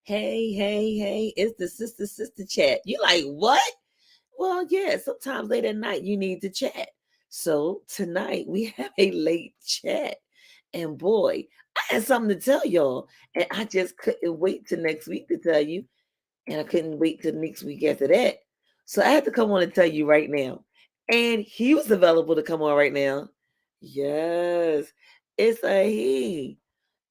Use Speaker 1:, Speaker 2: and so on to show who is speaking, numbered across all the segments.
Speaker 1: Hey, it's the sister chat. You like what? Well, yeah, sometimes late at night you need to chat. So tonight we have a late chat. And boy, I had something to tell y'all. And I just couldn't wait till next week to tell you. And I couldn't wait till next week after that. So I had to come on and tell you right now. And he was available to come on right now. Yes, it's a he.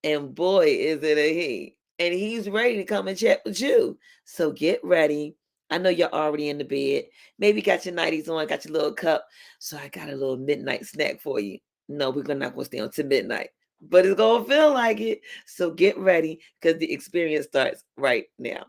Speaker 1: And boy, is it a he. And he's ready to come and chat with you. So get ready. I know you're already in the bed. Maybe got your nighties on, got your little cup. So I got a little midnight snack for you. No, we're not going to stay until midnight, but it's going to feel like it. So get ready because the experience starts right now.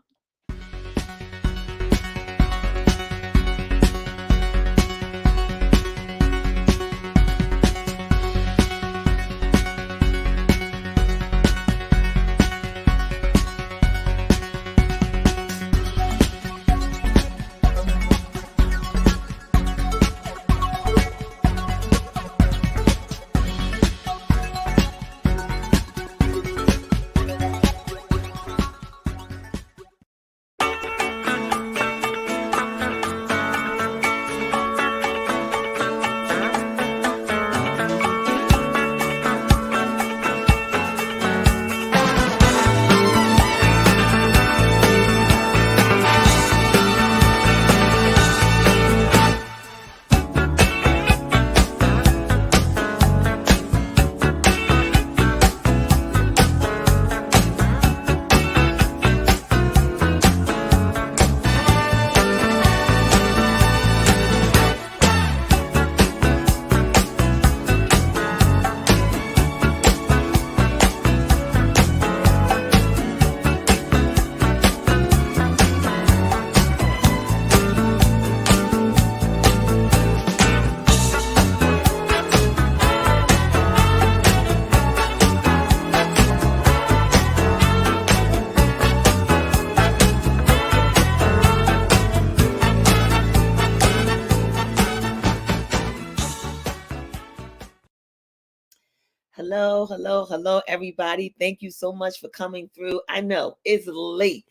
Speaker 1: Hello, everybody. Thank you so much for coming through. I know it's late,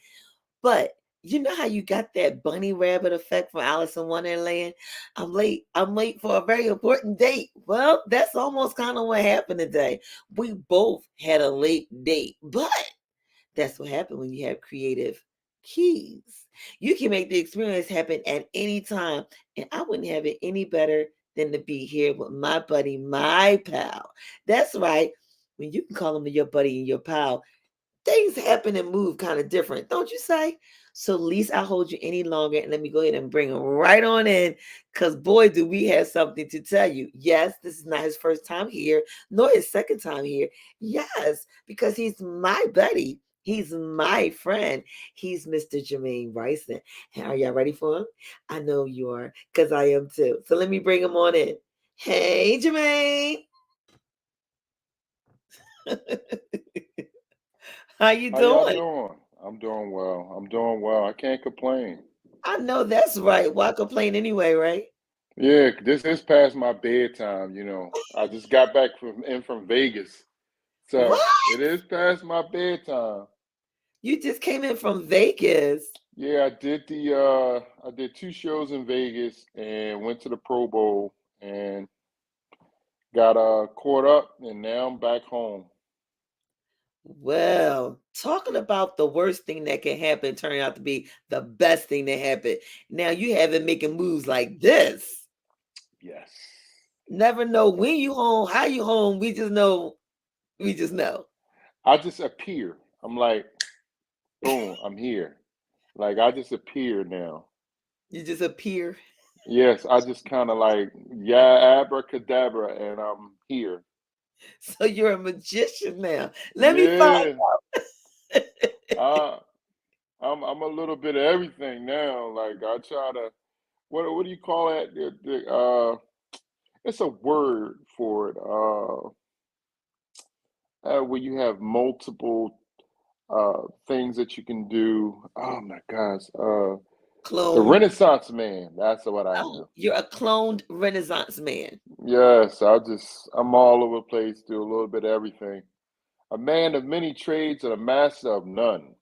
Speaker 1: but you know how you got that bunny rabbit effect from Alice in Wonderland? I'm late. I'm late for a very important date. Well, that's almost kind of what happened today. We both had a late date, but that's what happened when you have creative keys. You can make the experience happen at any time, and I wouldn't have it any better than to be here with my buddy, my pal. That's right. When you can call him your buddy and your pal, things happen and move kind of different, don't you say? So, least I hold you any longer, and let me go ahead and bring him right on in, because boy, do we have something to tell you. Yes, this is not his first time here, nor his second time here. Yes, because he's my buddy. He's my friend. He's Mr. Jermaine Bryson. Are y'all ready for him? I know you are, because I am too. So let me bring him on in. Hey, Jermaine. How you
Speaker 2: How y'all
Speaker 1: doing?
Speaker 2: doing? I'm doing well. I'm doing well. I can't complain.
Speaker 1: I know that's right. Why complain anyway, right?
Speaker 2: Yeah, this is past my bedtime, I just got back from Vegas.
Speaker 1: What?
Speaker 2: So it is past my bedtime.
Speaker 1: You just came in from Vegas.
Speaker 2: Yeah, I did two shows in Vegas and went to the Pro Bowl and got caught up and now I'm back home.
Speaker 1: Well, talking about the worst thing that can happen turned out to be the best thing that happened. Now you have it making moves like this.
Speaker 2: Yes.
Speaker 1: Never know when you home, how you home. We just know. We just know.
Speaker 2: I just appear. I'm like, boom, I'm here. Like I just appear now.
Speaker 1: You just appear.
Speaker 2: Yes, I just kind of like, yeah, abracadabra, and I'm here.
Speaker 1: So you're a magician now. Let me find
Speaker 2: Yeah,
Speaker 1: out.
Speaker 2: I, I'm a little bit of everything now. Like I try to, what do you call that? It's a word for it. Where you have multiple things that you can do. Oh my gosh, the
Speaker 1: Clone.
Speaker 2: Renaissance man. That's what I
Speaker 1: Oh,
Speaker 2: am.
Speaker 1: you're a cloned Renaissance man.
Speaker 2: Yes, I'm all over the place, do a little bit of everything. A man of many trades and a master of none.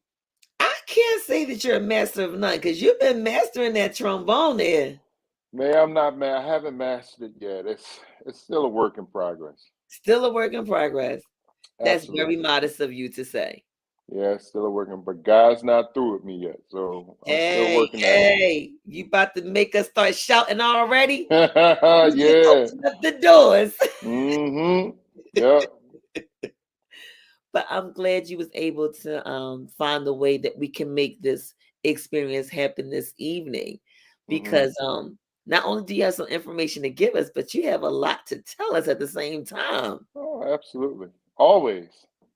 Speaker 1: I can't say that you're a master of none because you've been mastering that trombone there.
Speaker 2: Man, I'm not man. I haven't mastered it yet. It's still a work in progress.
Speaker 1: Still a work in progress. That's very
Speaker 2: Absolutely.
Speaker 1: modest of you to say.
Speaker 2: Yeah, it's still a working, but God's not through with me yet. So I'm still
Speaker 1: Hey,
Speaker 2: working that out.
Speaker 1: hey, you about to make us start shouting already? You just
Speaker 2: Yeah.
Speaker 1: open up the doors.
Speaker 2: Mm-hmm. Yep.
Speaker 1: But I'm glad you was able to find a way that we can make this experience happen this evening
Speaker 2: Mm-hmm.
Speaker 1: because not only do you have some information to give us, but you have a lot to tell us at the same time.
Speaker 2: Oh, absolutely. Always.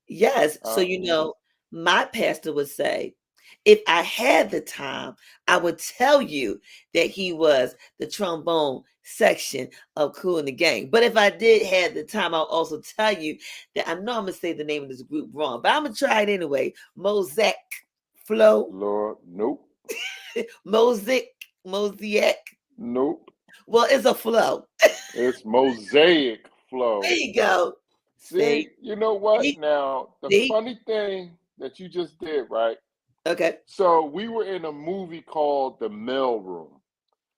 Speaker 1: Yes. So,
Speaker 2: Mm-hmm.
Speaker 1: my pastor would say, if I had the time, I would tell you that he was the trombone section of Cool in the Gang. But if I did have the time, I'll also tell you that I know I'm going to say the name of this group wrong, but I'm going to try it anyway. Mosaic Flow.
Speaker 2: Lord, nope.
Speaker 1: Mosaic.
Speaker 2: Nope.
Speaker 1: Well, it's a flow.
Speaker 2: It's mosaic
Speaker 1: There
Speaker 2: flow.
Speaker 1: you go.
Speaker 2: See, you know what?
Speaker 1: See,
Speaker 2: Now, the
Speaker 1: see.
Speaker 2: funny thing that you just did, right?
Speaker 1: Okay.
Speaker 2: So we were in a movie called The Mailroom.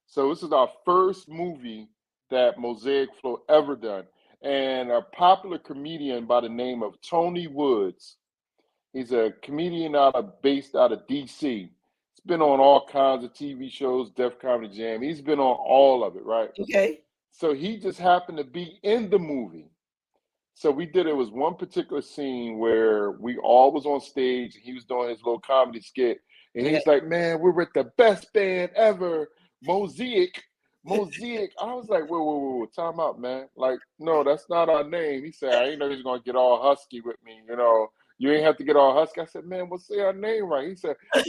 Speaker 2: So this is our first movie that Mosaic Flow ever done. And a popular comedian by the name of Tony Woods. He's a comedian based out of DC. He's been on all kinds of TV shows, Def Comedy Jam. He's been on all of it, right?
Speaker 1: Okay.
Speaker 2: So he just happened to be in the movie. So it was one particular scene where we all was on stage and he was doing his little comedy skit. And
Speaker 1: Okay.
Speaker 2: he's like, man, we're with the best band ever, Mosaic. Mosaic. I was like, whoa, time out, man. Like, no, that's not our name. He said, I ain't know he's gonna get all husky with me, You ain't have to get all husky. I said, man, we'll say our name right. He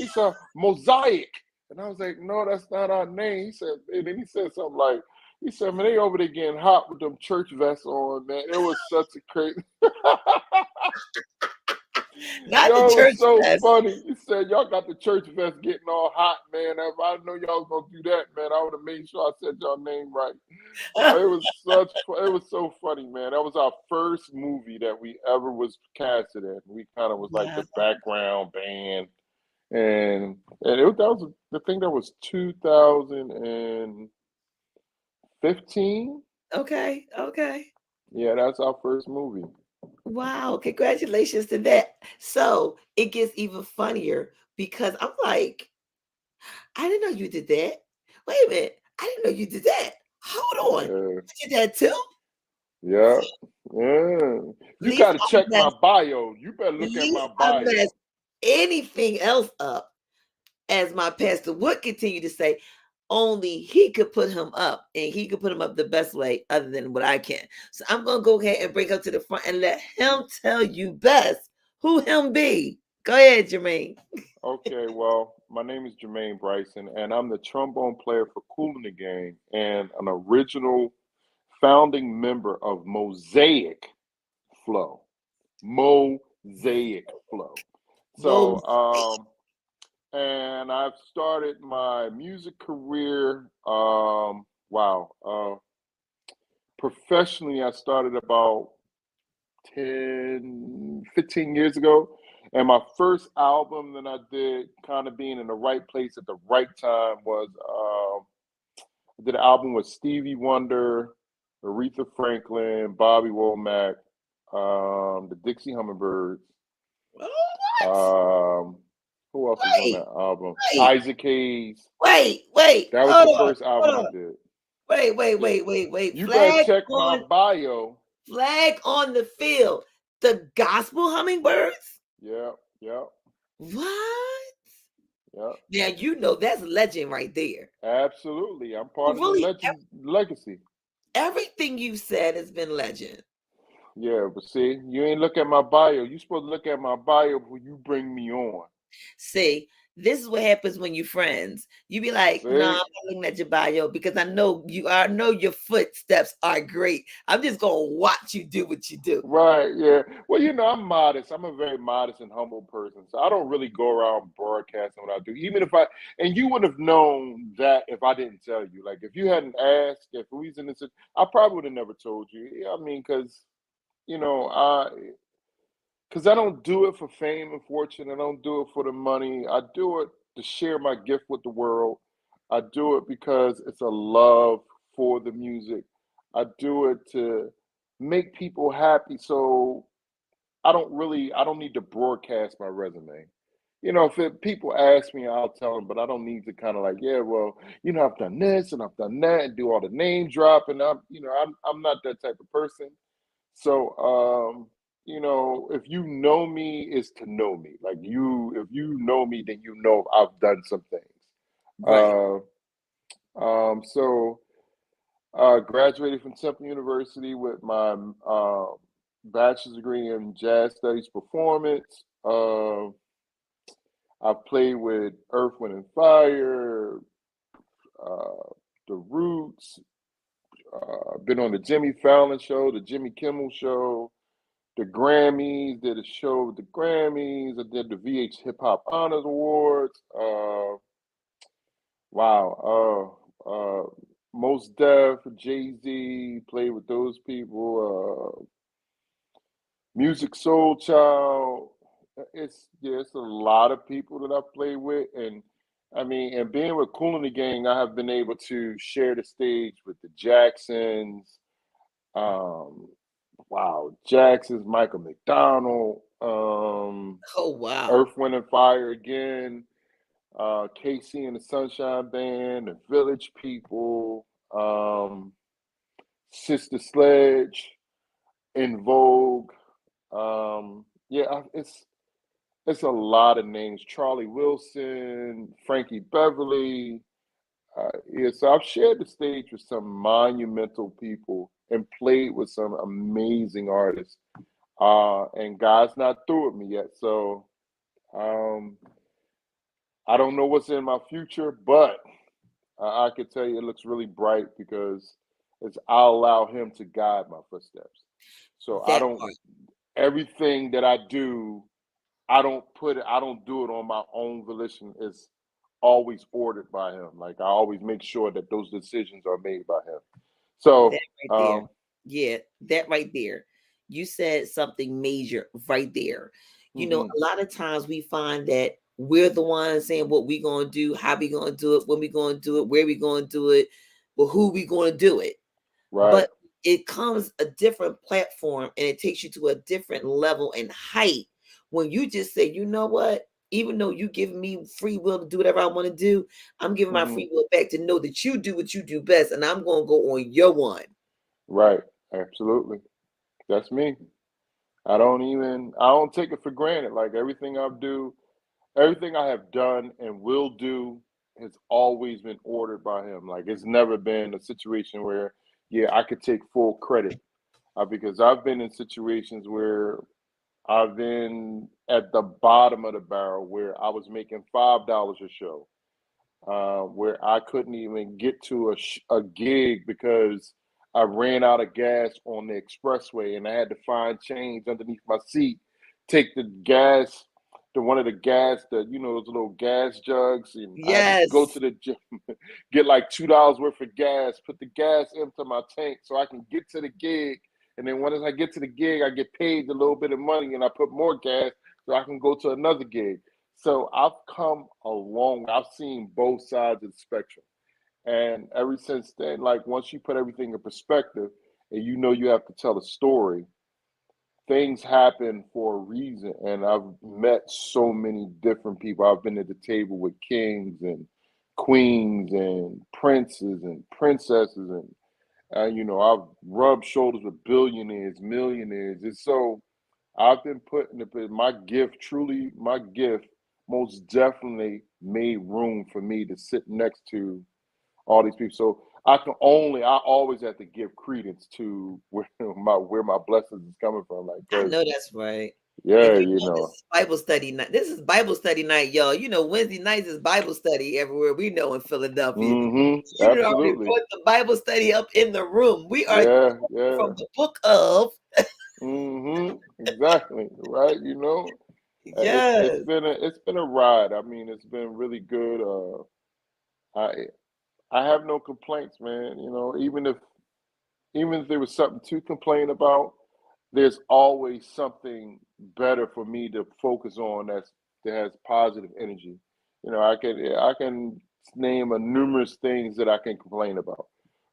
Speaker 2: said, Mosaic. And I was like, no, that's not our name. He said, and then he said something like, he said, man, they over there getting hot with them church vests on, man. It was such a crazy.
Speaker 1: Not the
Speaker 2: Yo, it
Speaker 1: church
Speaker 2: was so
Speaker 1: fest.
Speaker 2: funny. He said, y'all got the church vest getting all hot, man. If I know y'all was gonna do that, man, I would have made sure I said y'all name right. It was so funny, man. That was our first movie that we ever was casted in. We kind of was like
Speaker 1: Wow.
Speaker 2: the background band, and that was the thing that was 2015.
Speaker 1: Okay. Okay.
Speaker 2: Yeah, that's our first movie.
Speaker 1: Wow. Congratulations to that. So it gets even funnier because I'm like, I didn't know you did that. Wait a minute. I didn't know you did that. Hold on.
Speaker 2: Yeah,
Speaker 1: You did that too?
Speaker 2: yeah, yeah. You
Speaker 1: Leave
Speaker 2: got to
Speaker 1: I
Speaker 2: check my
Speaker 1: mess,
Speaker 2: bio. You better look at
Speaker 1: leave
Speaker 2: my
Speaker 1: I mess
Speaker 2: bio.
Speaker 1: anything else up, as my pastor would continue to say, only he could put him up and he could put him up the best way other than what I can. So I'm going to go ahead and bring up to the front and let him tell you best who him be. Go ahead, Jermaine.
Speaker 2: Okay, well, my name is Jermaine Bryson, and I'm the trombone player for Kool in the Gang and an original founding member of Mosaic Flow. Mosaic Flow. So,
Speaker 1: Mosaic.
Speaker 2: and I've started my music career. Professionally, I started about 10, 15 years ago. And my first album that I did, kind of being in the right place at the right time, was I did an album with Stevie Wonder, Aretha Franklin, Bobby Womack, the Dixie Hummingbirds.
Speaker 1: What?
Speaker 2: Um, who else was on
Speaker 1: Wait,
Speaker 2: that album?
Speaker 1: wait,
Speaker 2: Isaac Hayes.
Speaker 1: wait.
Speaker 2: That was the
Speaker 1: Hold on,
Speaker 2: first album
Speaker 1: hold
Speaker 2: I
Speaker 1: on.
Speaker 2: did. Yeah.
Speaker 1: Wait.
Speaker 2: You better check my bio.
Speaker 1: Flag on the field. The gospel hummingbirds?
Speaker 2: Yeah, yeah,
Speaker 1: What?
Speaker 2: yeah.
Speaker 1: Now you know that's legend right there.
Speaker 2: Absolutely. I'm
Speaker 1: So
Speaker 2: part of the
Speaker 1: really,
Speaker 2: legend legacy.
Speaker 1: everything you said has been legend.
Speaker 2: Yeah, but see, you ain't look at my bio. You supposed to look at my bio before you bring me on.
Speaker 1: See, this is what happens when you friends. You be like, "Nah, I'm
Speaker 2: See?
Speaker 1: not looking at your bio because I know your footsteps are great. I'm just gonna watch you do what you do."
Speaker 2: Right, yeah. Well, I'm modest. I'm a very modest and humble person. So I don't really go around broadcasting what I do. And you would have known that if I didn't tell you. Like, if you hadn't asked, if we was in this, I probably would have never told you. Yeah, I mean, because, you know, I, Because I don't do it for fame and fortune. I don't do it for the money. I do it to share my gift with the world. I do it because it's a love for the music. I do it to make people happy. So I don't need to broadcast my resume. If people ask me, I'll tell them, but I don't need to kind of like, yeah, well, I've done this and I've done that and do all the name drop. And I'm not that type of person. So, if you know me, is to know me. Like if you know me, then you know I've done some things.
Speaker 1: Right.
Speaker 2: Uh, so graduated from Temple University with my bachelor's degree in jazz studies performance. I've played with Earth, Wind and Fire, uh, The Roots. Been on the Jimmy Fallon show, the Jimmy Kimmel show, the Grammys, did a show with the Grammys. I did the VH Hip Hop Honors Awards. Wow. Most Def, Jay Z, played with those people. Music Soul Child. It's a lot of people that I've played with, and I mean, and being with Kool and the Gang, I have been able to share the stage with the Jacksons. Um, wow, Jackson's, Michael McDonald,
Speaker 1: Oh, wow.
Speaker 2: Earth, Wind and Fire again, KC and the Sunshine Band, the Village People, Sister Sledge, In Vogue. Yeah, it's a lot of names. Charlie Wilson, Frankie Beverly. Yeah, so I've shared the stage with some monumental people and played with some amazing artists. And God's not through with me yet. So um, I don't know what's in my future, but I can tell you it looks really bright because I'll allow Him to guide my footsteps. So I
Speaker 1: That
Speaker 2: don't,
Speaker 1: part.
Speaker 2: everything that I do, I don't do it on my own volition. It's always ordered by Him. Like I always make sure that those decisions are made by Him.
Speaker 1: That
Speaker 2: So,
Speaker 1: right there. Yeah, that right there. You said something major right there.
Speaker 2: hmm
Speaker 1: A lot of times we find that we're the ones saying what we gonna do, how we gonna do it, when we gonna do it, where we gonna do it, but who we gonna do it.
Speaker 2: right.
Speaker 1: But it comes a different platform and it takes you to a different level and height when you just say, you know what? Even though you give me free will to do whatever I want to do, I'm giving my
Speaker 2: hmm
Speaker 1: free will back to know that you do what you do best, and I'm going to go on your one.
Speaker 2: Right. Absolutely. That's me. I don't take it for granted. Like everything I have done and will do has always been ordered by Him. Like it's never been a situation where, yeah, I could take full credit. Because I've been in situations where I've been at the bottom of the barrel where I was making $5 a show, where I couldn't even get to a gig because I ran out of gas on the expressway and I had to find change underneath my seat, take the gas, the one of the gas, those little gas jugs, and I had to go to
Speaker 1: Yes.
Speaker 2: the gym, get like $2 worth of gas, put the gas into my tank so I can get to the gig. And then once I get to the gig, I get paid a little bit of money and I put more gas so I can go to another gig. So I've come a long way. I've seen both sides of the spectrum. And ever since then, like once you put everything in perspective and you know you have to tell a story, things happen for a reason. And I've met so many different people. I've been at the table with kings and queens and princes and princesses and I've rubbed shoulders with billionaires, millionaires. And so I've been put in my gift, truly my gift, most definitely made room for me to sit next to all these people. So I always have to give credence to where my blessings is coming from. Like,
Speaker 1: I
Speaker 2: cause
Speaker 1: know that's right. And
Speaker 2: yeah,
Speaker 1: this is Bible study night. This is Bible study night, y'all. Wednesday nights is Bible study everywhere we know in Philadelphia. You done already
Speaker 2: absolutely.
Speaker 1: brought the Bible study up in the room. We are
Speaker 2: Yeah, yeah.
Speaker 1: from the book of
Speaker 2: Exactly. Right. It's
Speaker 1: yes.
Speaker 2: been a ride. I mean, it's been really good. I I have no complaints, man. Even if there was something to complain about, there's always something better for me to focus on that has positive energy. I can name a numerous things that I can complain about,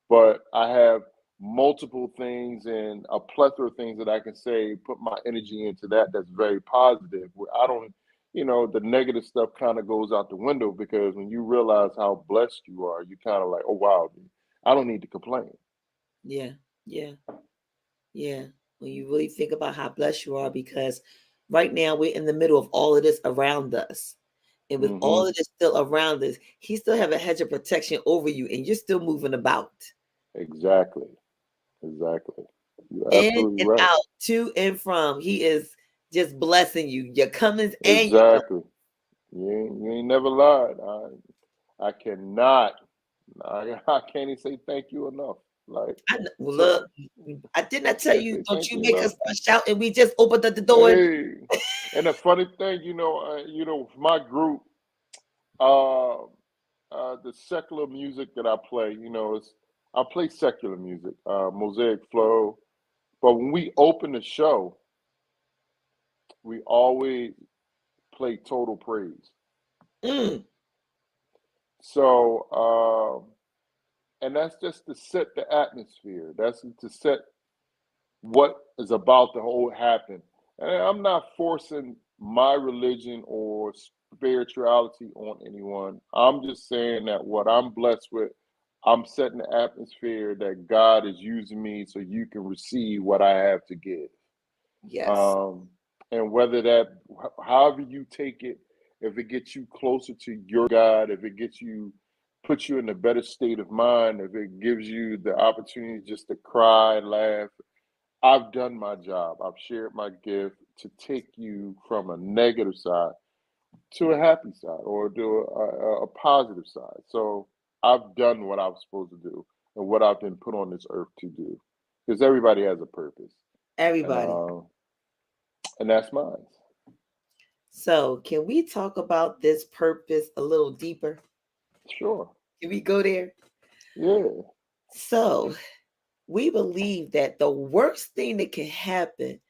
Speaker 2: but I have multiple things and a plethora of things that I can say, put my energy into that's very positive. Where I don't, the negative stuff kind of goes out the window because when you realize how blessed you are, you kind of like, oh wow, I don't need to complain.
Speaker 1: Yeah, yeah, yeah. When you really think about how blessed you are, because right now we're in the middle of all of this around us. And with
Speaker 2: Hmm.
Speaker 1: all of this still around us, he still have a hedge of protection over you, and you're still moving about.
Speaker 2: Exactly. Exactly. You're
Speaker 1: In
Speaker 2: absolutely
Speaker 1: and
Speaker 2: right.
Speaker 1: out, to and from. He is just blessing you, your comings and your goings.
Speaker 2: Exactly. You ain't never lied. I cannot. I can't even say thank you enough. Like
Speaker 1: Well, look,
Speaker 2: so,
Speaker 1: I did not tell
Speaker 2: can't
Speaker 1: you,
Speaker 2: say
Speaker 1: don't
Speaker 2: thank
Speaker 1: you
Speaker 2: you
Speaker 1: make us
Speaker 2: enough.
Speaker 1: start shouting. We just opened up the door.
Speaker 2: Hey, and the funny thing, my group, uh, the secular music that I play, I play secular music, Mosaic Flow. But when we open the show, we always play Total Praise.
Speaker 1: Mm,
Speaker 2: So, and that's just to set the atmosphere. That's to set what is about to hold happen. And I'm not forcing my religion or spirituality on anyone. I'm just saying that what I'm blessed with, I'm setting the atmosphere that God is using me so you can receive what I have to give.
Speaker 1: yes,
Speaker 2: Um, and whether that, however you take it, if it gets you closer to your God, if it gets you, puts you in a better state of mind, if it gives you the opportunity just to cry, laugh, I've done my job. I've shared my gift to take you from a negative side to a happy side or to a positive side. So I've done what I was supposed to do and what I've been put on this earth to do, because everybody has a purpose, and
Speaker 1: everybody.
Speaker 2: uh, and that's mine.
Speaker 1: So, can we talk about this purpose a little deeper?
Speaker 2: Sure.
Speaker 1: Can we go there?
Speaker 2: Yeah.
Speaker 1: So, we believe that the worst thing that can happen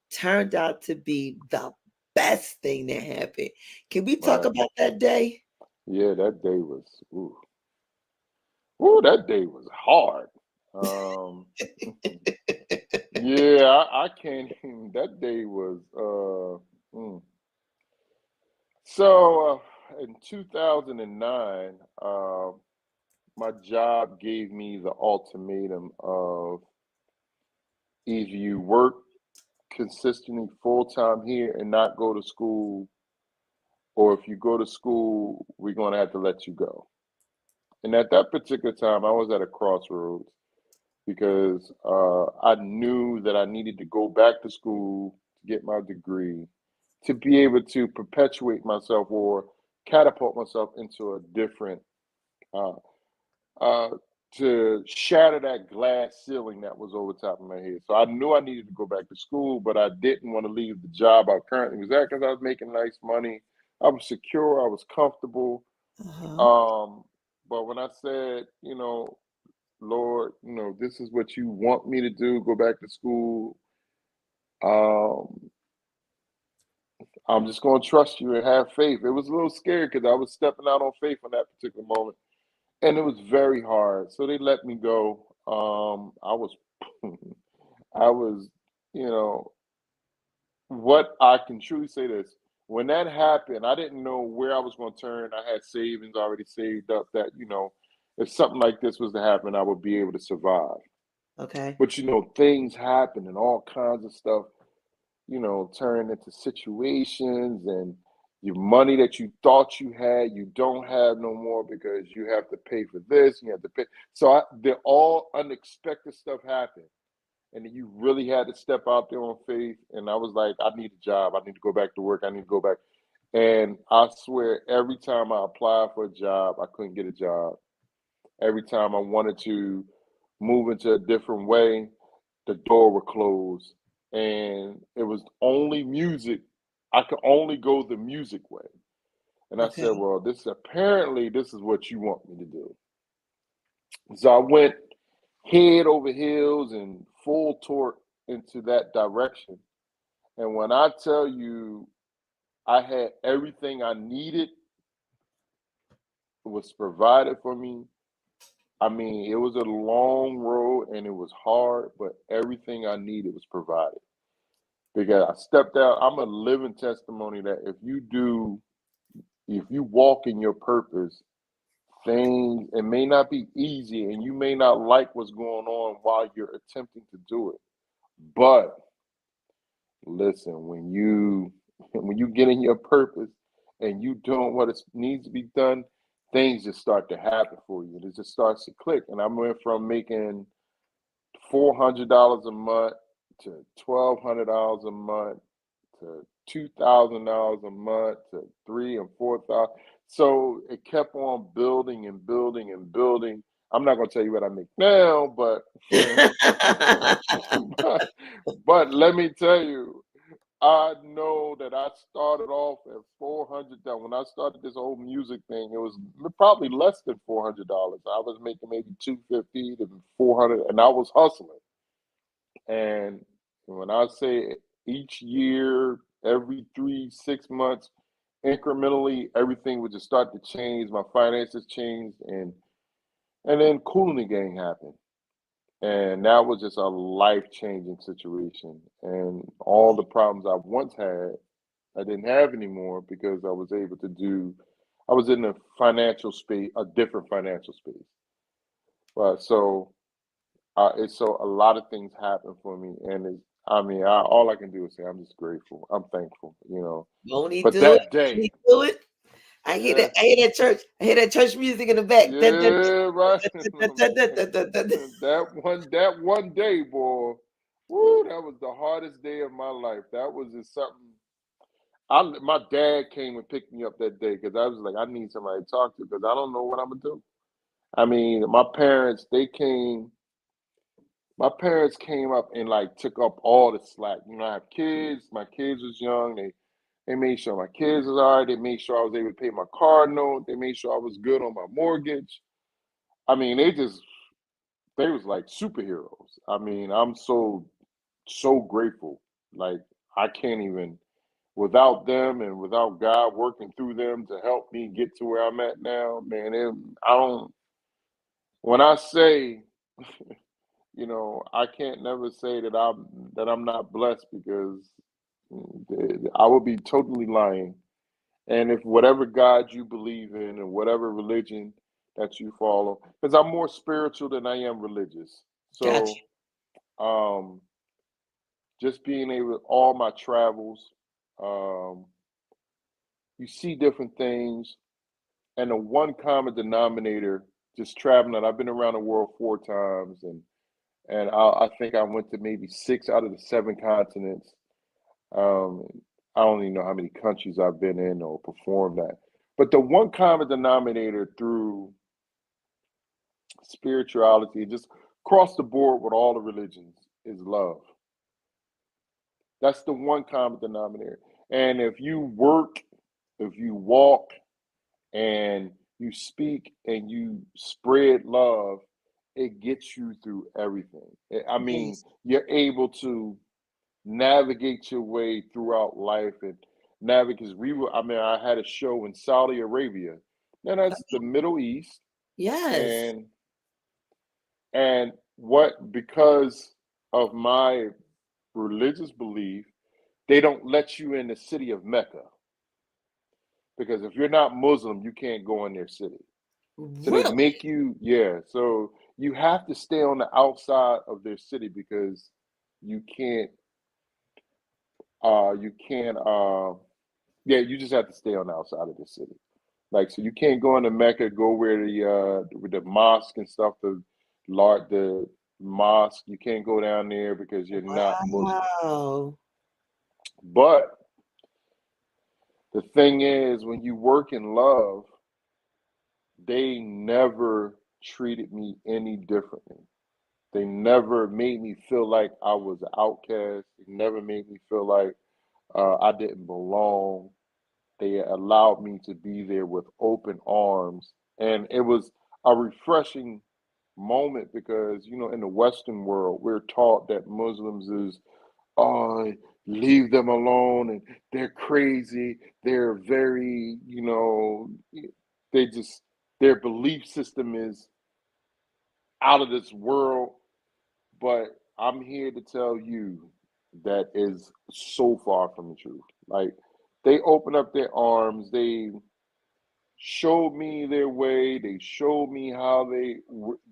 Speaker 1: turned out to be the best thing that happened. Can we talk
Speaker 2: Right.
Speaker 1: about that day?
Speaker 2: Yeah. That day was. Ooh, that day was hard. Um, yeah, I can't even. That day was. So in 2009, my job gave me the ultimatum of either you work consistently full time here and not go to school, or if you go to school, we're going to have to let you go. And at that particular time, I was at a crossroads because I knew that I needed to go back to school to get my degree to be able to perpetuate myself or catapult myself into a different, uh, uh, to shatter that glass ceiling that was over top of my head. So I knew I needed to go back to school, but I didn't want to leave the job I currently was at because I was making nice money. I was secure, I was comfortable.
Speaker 1: Uh-huh.
Speaker 2: Um, but when I said, Lord, this is what you want me to do, go back to school. Um, I'm just going to trust you and have faith. It was a little scary because I was stepping out on faith in that particular moment, and it was very hard. So they let me go. I was, I was, you know, what I can truly say this. When that happened, I didn't know where I was going to turn. I had savings already saved up that, if something like this was to happen, I would be able to survive.
Speaker 1: Okay.
Speaker 2: But things happen and all kinds of stuff, turn into situations, and your money that you thought you had, you don't have no more because you have to pay for this, you have to pay. So they're all unexpected stuff happen. And then you really had to step out there on faith. And I was like, I need a job. I need to go back to work. I need to go back. And I swear, every time I applied for a job, I couldn't get a job. Every time I wanted to move into a different way, the door would close. And it was only music. I could only go the music way. And I said,
Speaker 1: Okay.
Speaker 2: well, this is what you want me to do. So I went head over heels and full torque into that direction. And when I tell you I had everything I needed was provided for me, I mean, it was a long road and it was hard, but everything I needed was provided. Because I stepped out, I'm a living testimony that if you walk in your purpose, things, it may not be easy and you may not like what's going on while you're attempting to do it. But listen, when you get in your purpose and you doing what it needs to be done, things just start to happen for you. It just starts to click. And I went from making $400 a month to $1,200 a month to $2,000 a month to 3 and 4,000. So it kept on building and building and building. I'm not gonna tell you what I make now, but but let me tell you, I know that I started off at 400. When I started this whole music thing, it was probably less than $400. I was making maybe 250 to 400, and I was hustling. And when I say each year, every 3, 6 months, incrementally, everything would just start to change. My finances changed, and then Cooling Gang happened, and that was just a life changing situation. And all the problems I once had, I didn't have anymore because I was able to do. I was in a financial space, a different financial space. But it's so a lot of things happen for me, and I mean, all I can do is say I'm just grateful. I'm thankful, you know.
Speaker 1: Won't he
Speaker 2: But
Speaker 1: do it?
Speaker 2: that
Speaker 1: Won't
Speaker 2: day,
Speaker 1: he do it? I hear
Speaker 2: yeah,
Speaker 1: that. I hear that church. I hear that church music in the back. Dun, dun,
Speaker 2: yeah, right,
Speaker 1: dun, dun, dun, dun, dun, dun, dun.
Speaker 2: that one day, boy, woo, that was the hardest day of my life. That was just something. My dad came and picked me up that day because I was like, I need somebody to talk to because I don't know what I'm gonna do. I mean, my parents came up and like took up all the slack. You know, I have kids. My kids was young. They made sure my kids was all right. They made sure I was able to pay my car note. They made sure I was good on my mortgage. I mean, they was like superheroes. I mean, I'm so grateful. Like I can't even without them and without God working through them to help me get to where I'm at now, man. I don't. When I say I can't never say that I'm not blessed because I would be totally lying. And if whatever God you believe in and whatever religion that you follow, because I'm more spiritual than I am religious.
Speaker 1: Gotcha.
Speaker 2: So um, just being able, all my travels, um, you see different things, and the one common denominator, just traveling. I've been around the world 4 times, and I think I went to maybe 6 out of the 7 continents. Um, I don't even know how many countries I've been in or performed at. But the one common denominator through spirituality, just across the board with all the religions, is love. That's the one common denominator. And if you work, if you walk, and you speak and you spread love, it gets you through everything. I mean,
Speaker 1: Yes.
Speaker 2: you're able to navigate your way throughout life and navigate. Because I mean, I had a show in Saudi Arabia. Now that's the Middle East,
Speaker 1: Yes.
Speaker 2: and what because of my religious belief, they don't let you in the city of Mecca because if you're not Muslim, you can't go in their city. So they
Speaker 1: Really?
Speaker 2: make you, yeah. So you have to stay on the outside of their city because you can't, you can't, yeah, you just have to stay on the outside of the city. Like, so you can't go into Mecca, go where the mosque and stuff, the mosque. You can't go down there because you're not Muslim.
Speaker 1: Wow.
Speaker 2: But the thing is, when you work in love, they never treated me any differently. They never made me feel like I was an outcast. They never made me feel like I didn't belong. They allowed me to be there with open arms. And it was a refreshing moment because in the Western world we're taught that Muslims is oh leave them alone and they're crazy. They're very they just their belief system is out of this world. But I'm here to tell you that is so far from the truth. Like they open up their arms, they showed me their way, they showed me how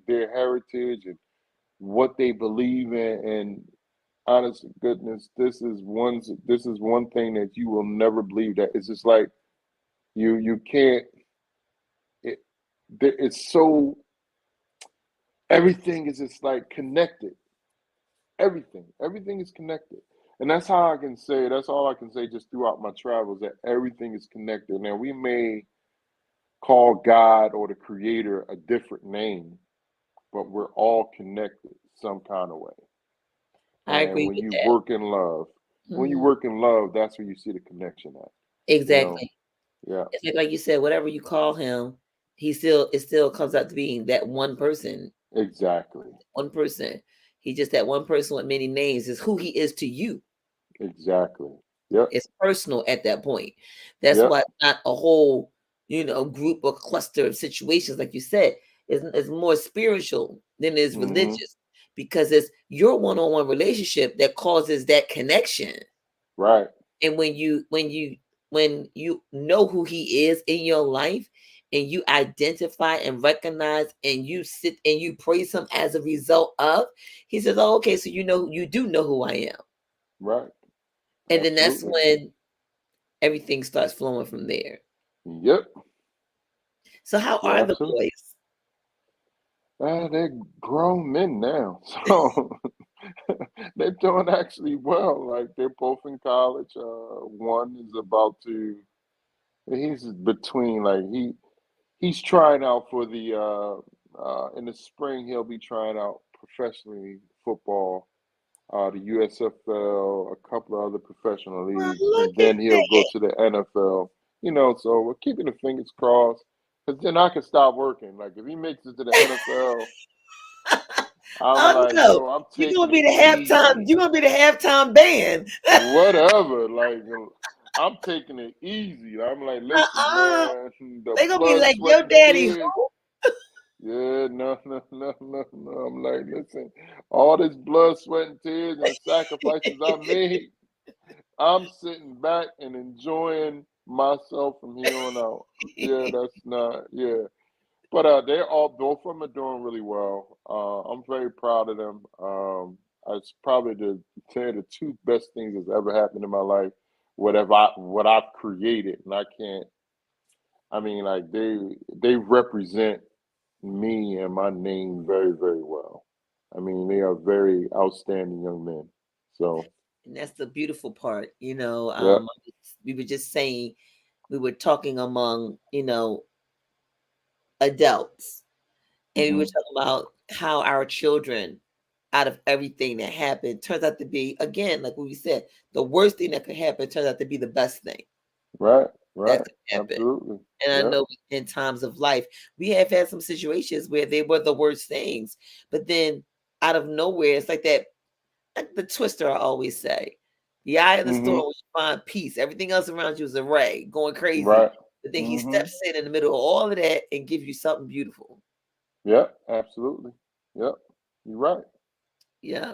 Speaker 2: their heritage and what they believe in. And honest to goodness, this is one thing that you will never believe. That it's just like you can't. It it's so everything is just like connected. Everything is connected. And that's how I can say, that's all I can say just throughout my travels, that everything is connected. Now, we may call God or the creator a different name, but we're all connected some kind of way.
Speaker 1: I
Speaker 2: And
Speaker 1: agree
Speaker 2: when
Speaker 1: with
Speaker 2: you
Speaker 1: that.
Speaker 2: work in love,
Speaker 1: Mhm.
Speaker 2: that's where you see the connection at, you know?
Speaker 1: Exactly.
Speaker 2: Yeah,
Speaker 1: It's like you said, whatever you call him, it still comes out to being that one person.
Speaker 2: exactly.
Speaker 1: One person. He's just that one person with many names is who he is to you.
Speaker 2: Exactly. Yep.
Speaker 1: It's personal at that point. That's
Speaker 2: Yep.
Speaker 1: why it's not a whole, group or cluster of situations, like you said. It's more spiritual than it is
Speaker 2: Mm-hmm.
Speaker 1: religious because it's your one-on-one relationship that causes that connection.
Speaker 2: Right.
Speaker 1: And when you know who he is in your life and you identify and recognize and you sit and you praise him as a result of, he says, oh, okay, so you do know who I am.
Speaker 2: Right.
Speaker 1: And then that's
Speaker 2: Absolutely.
Speaker 1: when everything starts flowing from there.
Speaker 2: Yep.
Speaker 1: So how
Speaker 2: Yeah,
Speaker 1: are the
Speaker 2: absolutely.
Speaker 1: boys?
Speaker 2: They're grown men now, so they're doing actually well. Like they're both in college. One is about to. He's between like he's trying out for the in the spring he'll be trying out professionally football, the USFL, a couple of other professional
Speaker 1: Well,
Speaker 2: leagues,
Speaker 1: look
Speaker 2: and
Speaker 1: at
Speaker 2: then he'll go
Speaker 1: that.
Speaker 2: to the NFL. So we're keeping the fingers crossed, because then I can stop working. Like if he makes it to the NFL, I'm
Speaker 1: Oh
Speaker 2: like,
Speaker 1: no.
Speaker 2: yo, I'm
Speaker 1: You're gonna
Speaker 2: taking
Speaker 1: be
Speaker 2: it
Speaker 1: the halftime,
Speaker 2: easy.
Speaker 1: you're gonna be the halftime band.
Speaker 2: Whatever. Like I'm taking it easy. I'm like, listen,
Speaker 1: Uh-uh.
Speaker 2: man, the
Speaker 1: They gonna be
Speaker 2: blood,
Speaker 1: like,
Speaker 2: sweat,
Speaker 1: yo,
Speaker 2: and
Speaker 1: daddy,
Speaker 2: tears.
Speaker 1: who?
Speaker 2: Yeah, no, no, no, no, no. I'm like, listen, all this blood, sweat, and tears and the sacrifices I made, I'm sitting back and enjoying myself from here on out. Yeah, that's not, yeah. But both of them are doing really well. I'm very proud of them. It's probably the two best things that's ever happened in my life. What I've created, and I can't. I mean, like they represent me and my name very, very well. I mean, they are very outstanding young men. So,
Speaker 1: And that's the beautiful part,
Speaker 2: yeah.
Speaker 1: we were just saying, we were talking among, adults, and we were
Speaker 2: Hmm.
Speaker 1: talking about how our children, out of everything that happened, turns out to be, again, like what we said, the worst thing that could happen turns out to be the best thing
Speaker 2: Right,
Speaker 1: that
Speaker 2: right.
Speaker 1: could happen.
Speaker 2: Absolutely.
Speaker 1: And I
Speaker 2: Yeah.
Speaker 1: know in times of life, we have had some situations where they were the worst things, but then out of nowhere, it's like the twister I always say. The eye of the storm
Speaker 2: Hmm.
Speaker 1: where you find peace. Everything else around you is a ray going crazy.
Speaker 2: Right.
Speaker 1: But then he
Speaker 2: Hmm.
Speaker 1: steps in the middle of all of that and gives you something beautiful.
Speaker 2: Yeah, absolutely. Yep. You're right.
Speaker 1: Yeah.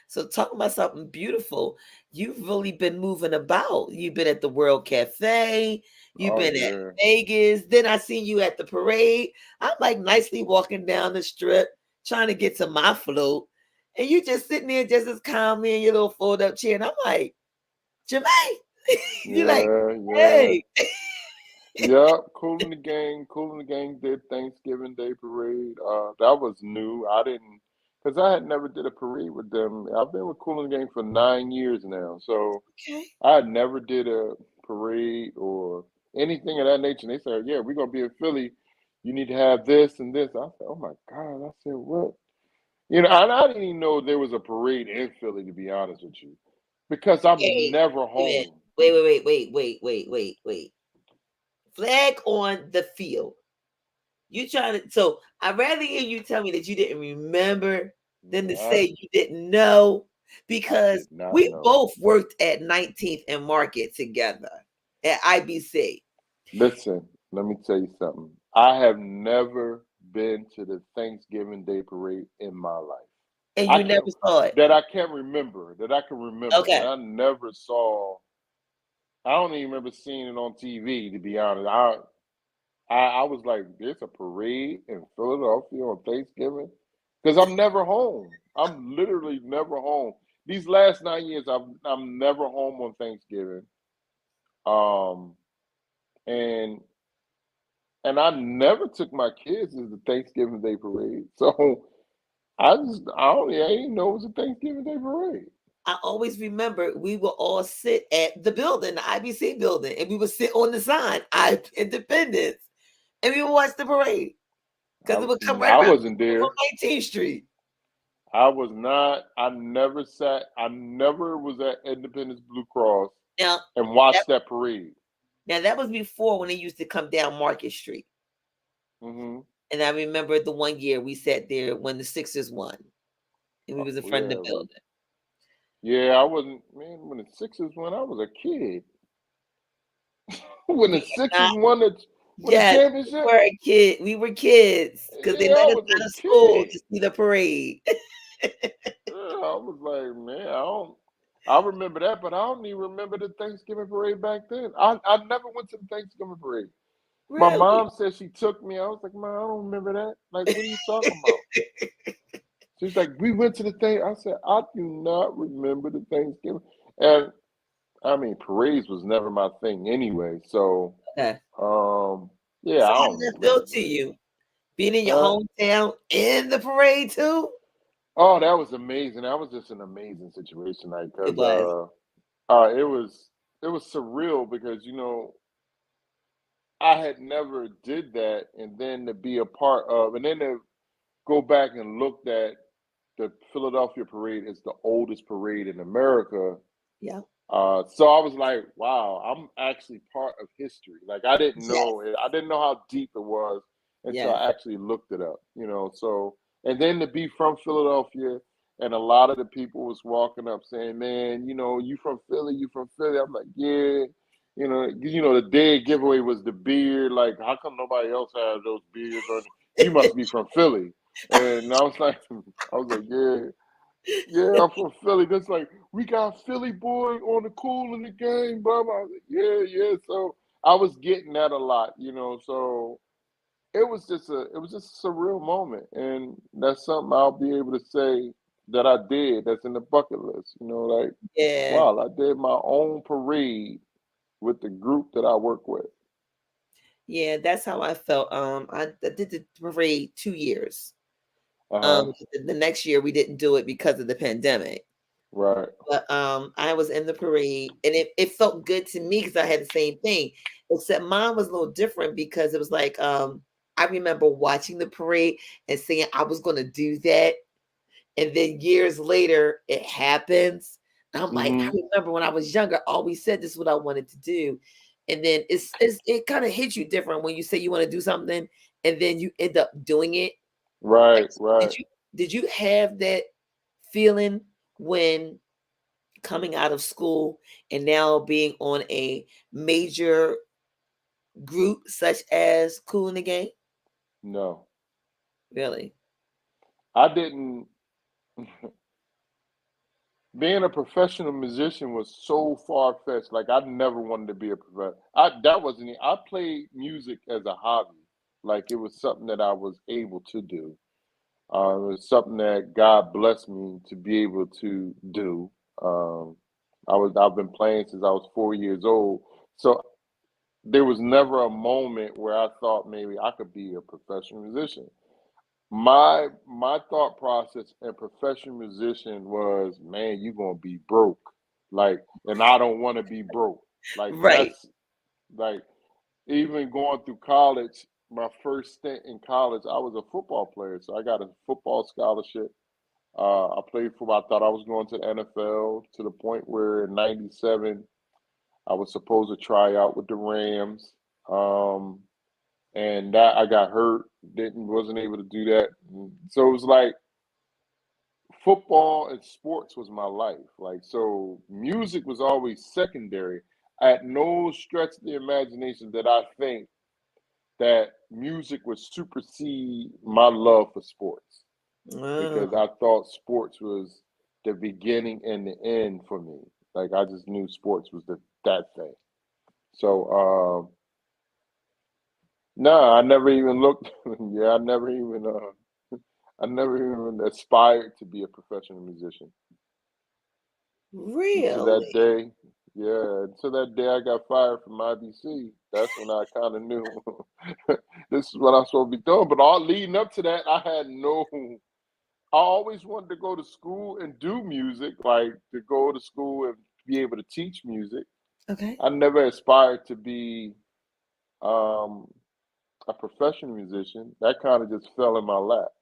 Speaker 1: So talking about something beautiful, you've really been moving about. You've been at the World Cafe, you've
Speaker 2: Oh
Speaker 1: been at
Speaker 2: yeah.
Speaker 1: Vegas, then I seen you at the parade. I'm like nicely walking down the strip trying to get to my float. And you just sitting there just as calmly in your little fold up chair. And I'm like, Jermaine. You're like,
Speaker 2: Yeah, yeah.
Speaker 1: hey.
Speaker 2: Yeah, Cool in the Gang did Thanksgiving Day parade. That was new. I didn't, because I had never did a parade with them. I've been with Cool in the Gang for 9 years now, so
Speaker 1: Okay.
Speaker 2: I had never did a parade or anything of that nature. And they said, "Yeah, we're gonna be in Philly. You need to have this and this." I said, "Oh my God!" I said, "What?" And I didn't even know there was a parade in Philly, to be honest with you, because I'm
Speaker 1: Okay.
Speaker 2: never
Speaker 1: Wait a minute.
Speaker 2: home.
Speaker 1: Wait. Flag on the field. You trying to? So I'd rather hear you tell me that you didn't remember than to
Speaker 2: I,
Speaker 1: say you didn't know,
Speaker 2: I
Speaker 1: because
Speaker 2: did not
Speaker 1: we
Speaker 2: know.
Speaker 1: both worked at 19th and Market together at IBC,
Speaker 2: Listen, let me tell you something. I have never been to the Thanksgiving Day parade in my life.
Speaker 1: and
Speaker 2: I
Speaker 1: you never
Speaker 2: can't
Speaker 1: saw it.
Speaker 2: that I can't remember. That I can remember. That
Speaker 1: Okay,
Speaker 2: I never saw. I don't even remember seeing it on TV. To be honest, I was like, there's a parade in Philadelphia on Thanksgiving, because I'm never home. I'm literally never home. These last 9 years, I'm never home on Thanksgiving. Um, and I never took my kids to the Thanksgiving Day parade. So I didn't know it was a Thanksgiving Day parade.
Speaker 1: I always remember we would all sit at the building, the IBC building, and we would sit on the sign, I Independence, and we would watch the parade because it would come right
Speaker 2: I
Speaker 1: around
Speaker 2: wasn't
Speaker 1: from
Speaker 2: there.
Speaker 1: 19th Street.
Speaker 2: I was not. I never sat. I never was at Independence Blue Cross
Speaker 1: Now,
Speaker 2: and
Speaker 1: that,
Speaker 2: watched that parade.
Speaker 1: now that was before when they used to come down Market Street.
Speaker 2: Hmm.
Speaker 1: And I remember the one year we sat there when the Sixers won, and we was in front of the
Speaker 2: Yeah,
Speaker 1: building.
Speaker 2: yeah. I wasn't, man. When the Sixers won, I was a kid. When
Speaker 1: We
Speaker 2: the
Speaker 1: are
Speaker 2: Sixers
Speaker 1: not.
Speaker 2: won the
Speaker 1: Yes, we
Speaker 2: championship,
Speaker 1: were a kid. We were kids because they
Speaker 2: yeah, I
Speaker 1: let us
Speaker 2: was a
Speaker 1: out of school
Speaker 2: kid.
Speaker 1: to see the parade.
Speaker 2: Yeah, I was like, man, I don't. I remember that, but I don't even remember the Thanksgiving parade back then. I never went to the Thanksgiving parade. My
Speaker 1: Really?
Speaker 2: mom said she took me. I was like, man, I don't remember that. Like, what are you talking about? She's like, we went to the thing. I said, I do not remember the Thanksgiving. And I mean, parades was never my thing anyway. So,
Speaker 1: Okay.
Speaker 2: um, yeah,
Speaker 1: So
Speaker 2: I
Speaker 1: how
Speaker 2: don't
Speaker 1: did that
Speaker 2: remember
Speaker 1: feel
Speaker 2: the
Speaker 1: to
Speaker 2: parade.
Speaker 1: you? Being in your
Speaker 2: Huh?
Speaker 1: hometown in the parade too?
Speaker 2: Oh, that was amazing. That was just an amazing situation, like,
Speaker 1: It
Speaker 2: cause
Speaker 1: was.
Speaker 2: it was surreal because I had never did that, and then to be a part of, and then to go back and look at the Philadelphia parade is the oldest parade in America.
Speaker 1: Yeah.
Speaker 2: So I was like, wow, I'm actually part of history. Like I didn't
Speaker 1: Yes.
Speaker 2: know it. I didn't know how deep it was until
Speaker 1: Yes.
Speaker 2: I actually looked it up. So, and then to be from Philadelphia, and a lot of the people was walking up saying, man, you from Philly, you from Philly. I'm like, yeah. The dead giveaway was the beard. Like, how come nobody else has those beards on? You must be from Philly. And I was like, yeah. Yeah, I'm from Philly. That's like we got Philly boy on the cool in the game, blah blah. I was like, yeah, yeah. So I was getting that a lot. So it was just a surreal moment, and that's something I'll be able to say that I did. That's in the bucket list. Like
Speaker 1: Yeah.
Speaker 2: wow, I did my own parade with the group that I work with.
Speaker 1: Yeah, that's how I felt. I did the parade 2 years.
Speaker 2: Uh huh.
Speaker 1: The next year we didn't do it because of the pandemic.
Speaker 2: Right.
Speaker 1: But I was in the parade, and it felt good to me because I had the same thing, except mine was a little different because it was like I remember watching the parade and saying I was going to do that, and then years later it happens. And I'm like, I
Speaker 2: Mm-hmm.
Speaker 1: remember when I was younger, I always said this is what I wanted to do, and then it kind of hits you different when you say you want to do something and then you end up doing it.
Speaker 2: Right.
Speaker 1: Like,
Speaker 2: Right.
Speaker 1: did you have that feeling when coming out of school and now being on a major group such as Cool in the Game?
Speaker 2: No,
Speaker 1: Really?
Speaker 2: I didn't. Being a professional musician was so far fetched. Like I never wanted to be a professional. That wasn't. I played music as a hobby. Like it was something that I was able to do. It was something that God blessed me to be able to do. Um, I've been playing since I was 4 years old. So there was never a moment where I thought maybe I could be a professional musician. My thought process and professional musician was, man, you're gonna be broke. Like, and I don't wanna be broke. Like
Speaker 1: Right.
Speaker 2: that's like even going through college, my first stint in college, I was a football player. So I got a football scholarship. I played for I thought I was going to the NFL to the point where in '97 I was supposed to try out with the Rams. Um, and that I got hurt, wasn't able to do that. So it was like football and sports was my life. Like, so music was always secondary. At no stretch of the imagination that I think that music would supersede my love for sports, because
Speaker 1: Oh,
Speaker 2: I thought sports was the beginning and the end for me. Like, I just knew sports was that thing. So no, I never even looked. Yeah, I never even aspired to be a professional musician until that
Speaker 1: really?
Speaker 2: day. Yeah, until that day I got fired from IBC. That's when I kind of knew this is what I'm supposed to be doing. But all leading up to that, I had no. I always wanted to go to school and do music, like to go to school and be able to teach music.
Speaker 1: Okay.
Speaker 2: I never aspired to be um, a professional musician. That kind of just fell in my lap.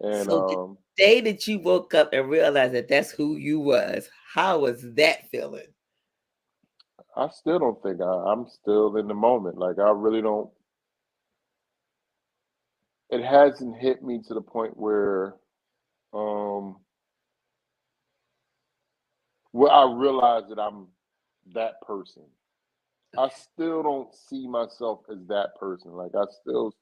Speaker 2: And
Speaker 1: So the day that you woke up and realized that that's who you was, how was that feeling?
Speaker 2: I still don't think I'm still in the moment. Like, I really don't. It hasn't hit me to the point um, where I realize that I'm that person. I
Speaker 1: Okay.
Speaker 2: still don't see myself as that person. Like, I still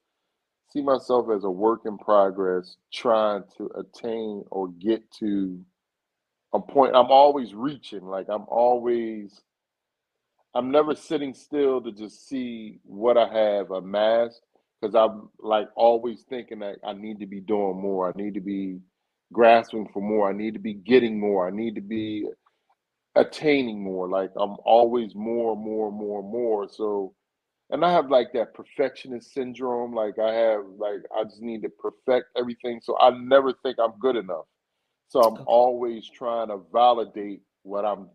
Speaker 2: see myself as a work in progress, trying to attain or get to a point. I'm always reaching. Like, I'm never sitting still to just see what I have amassed, because I'm like always thinking that I need to be doing more. I need to be grasping for more. I need to be getting more. I need to be attaining more. Like, I'm always more, more, more, more. So, and I have like that perfectionist syndrome. Like, I just need to perfect everything. So I never think I'm good enough. So I'm
Speaker 1: Okay.
Speaker 2: always trying to validate what I'm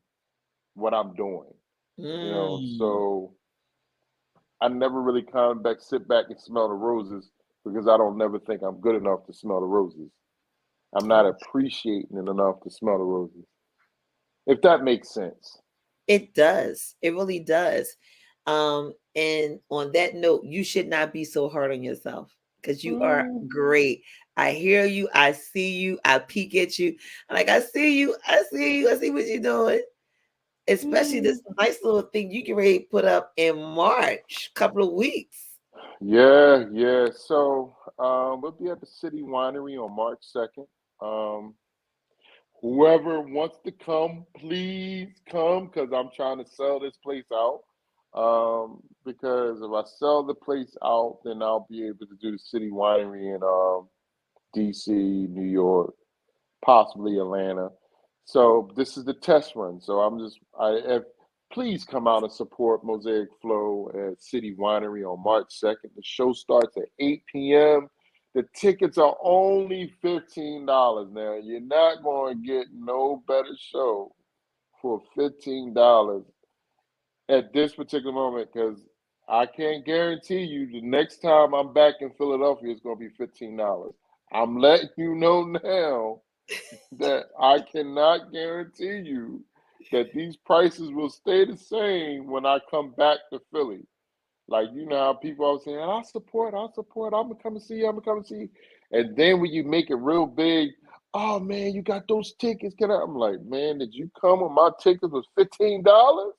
Speaker 2: doing.
Speaker 1: Mm.
Speaker 2: So I never really sit back and smell the roses, because I don't never think I'm good enough to smell the roses. I'm not appreciating it enough to smell the roses. If that makes sense.
Speaker 1: It does. It really does. And on that note, you should not be so hard on yourself because you are
Speaker 2: Mm,
Speaker 1: great. I hear you. I see you. I peek at you. Like, I see you. I see you. I see what you're doing. Especially
Speaker 2: mm.
Speaker 1: this nice little thing you can ready to put up in March, couple of weeks.
Speaker 2: Yeah, yeah. So we'll be at the City Winery on March 2nd. Um, Whoever wants to come, please come, because I'm trying to sell this place out. Because if I sell the place out, then I'll be able to do the City Winery in DC, New York, possibly Atlanta. So this is the test run. So please come out and support Mosaic Flow at City Winery on March 2nd. The show starts at 8 p.m. The tickets are only $15 now. You're not going to get no better show for $15 at this particular moment, because I can't guarantee you the next time I'm back in Philadelphia it's going to be $15. I'm letting you know now that I cannot guarantee you that these prices will stay the same when I come back to Philly. Like, you know how people always saying, I'll support, I'm gonna come and see you, I'm gonna come and see you. And then when you make it real big, oh man, you got those tickets. I'm like, man, did you come when my ticket was $15?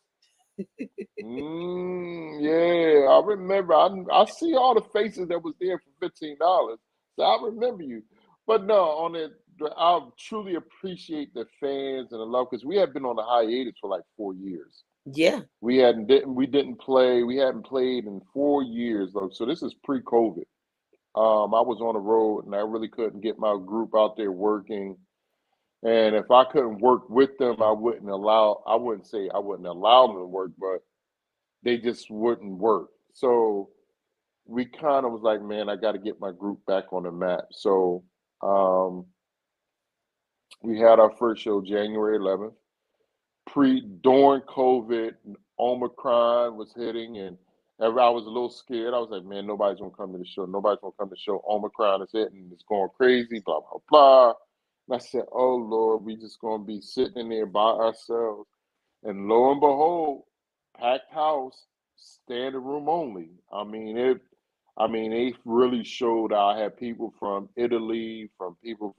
Speaker 2: Yeah, I remember. I see all the faces that was there for $15, so I remember you. But no, I truly appreciate the fans and the love, because we had been on a hiatus for like 4 years.
Speaker 1: Yeah.
Speaker 2: We hadn't played in 4 years though. So this is pre-COVID. I was on the road and I really couldn't get my group out there working. And if I couldn't work with them, I wouldn't say I wouldn't allow them to work, but they just wouldn't work. So we kind of was like, man, I got to get my group back on the map. So um, we had our first show January 11th. During COVID, Omicron was hitting, and I was a little scared. I was like, man, nobody's gonna come to the show. Nobody's gonna come to the show. Omicron is hitting. It's going crazy. Blah blah blah. And I said, oh Lord, we just gonna be sitting in there by ourselves. And lo and behold, packed house, standing room only. I mean, I mean, they really showed. I had people from Italy, people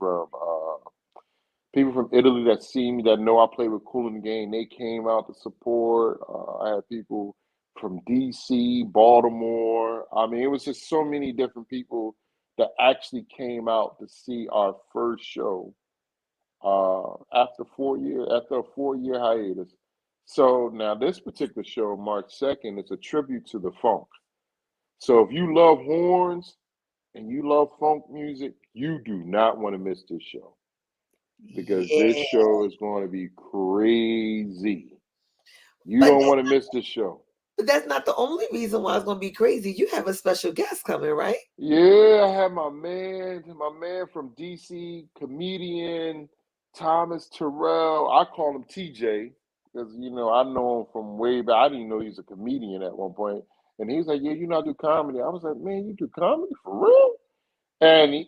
Speaker 2: from Italy that see me that know I play with Cool in the Game. They came out to support. I had people from DC, Baltimore. I mean, it was just so many different people that actually came out to see our first show after a 4 year hiatus. So now this particular show, March 2nd, is a tribute to the funk. So if you love horns and you love funk music, you do not want to miss this show because this
Speaker 1: Yeah,
Speaker 2: show is going to be crazy. You
Speaker 1: but
Speaker 2: don't want to miss this show.
Speaker 1: that's not the only reason why it's going to be crazy. You have a special guest coming, right?
Speaker 2: Yeah, I have my man from DC, comedian Thomas Terrell. I call him TJ because I know him from way back. I didn't know he was a comedian at one point, and he was like, "Yeah, you know I do comedy." I was like, "Man, you do comedy for real?" And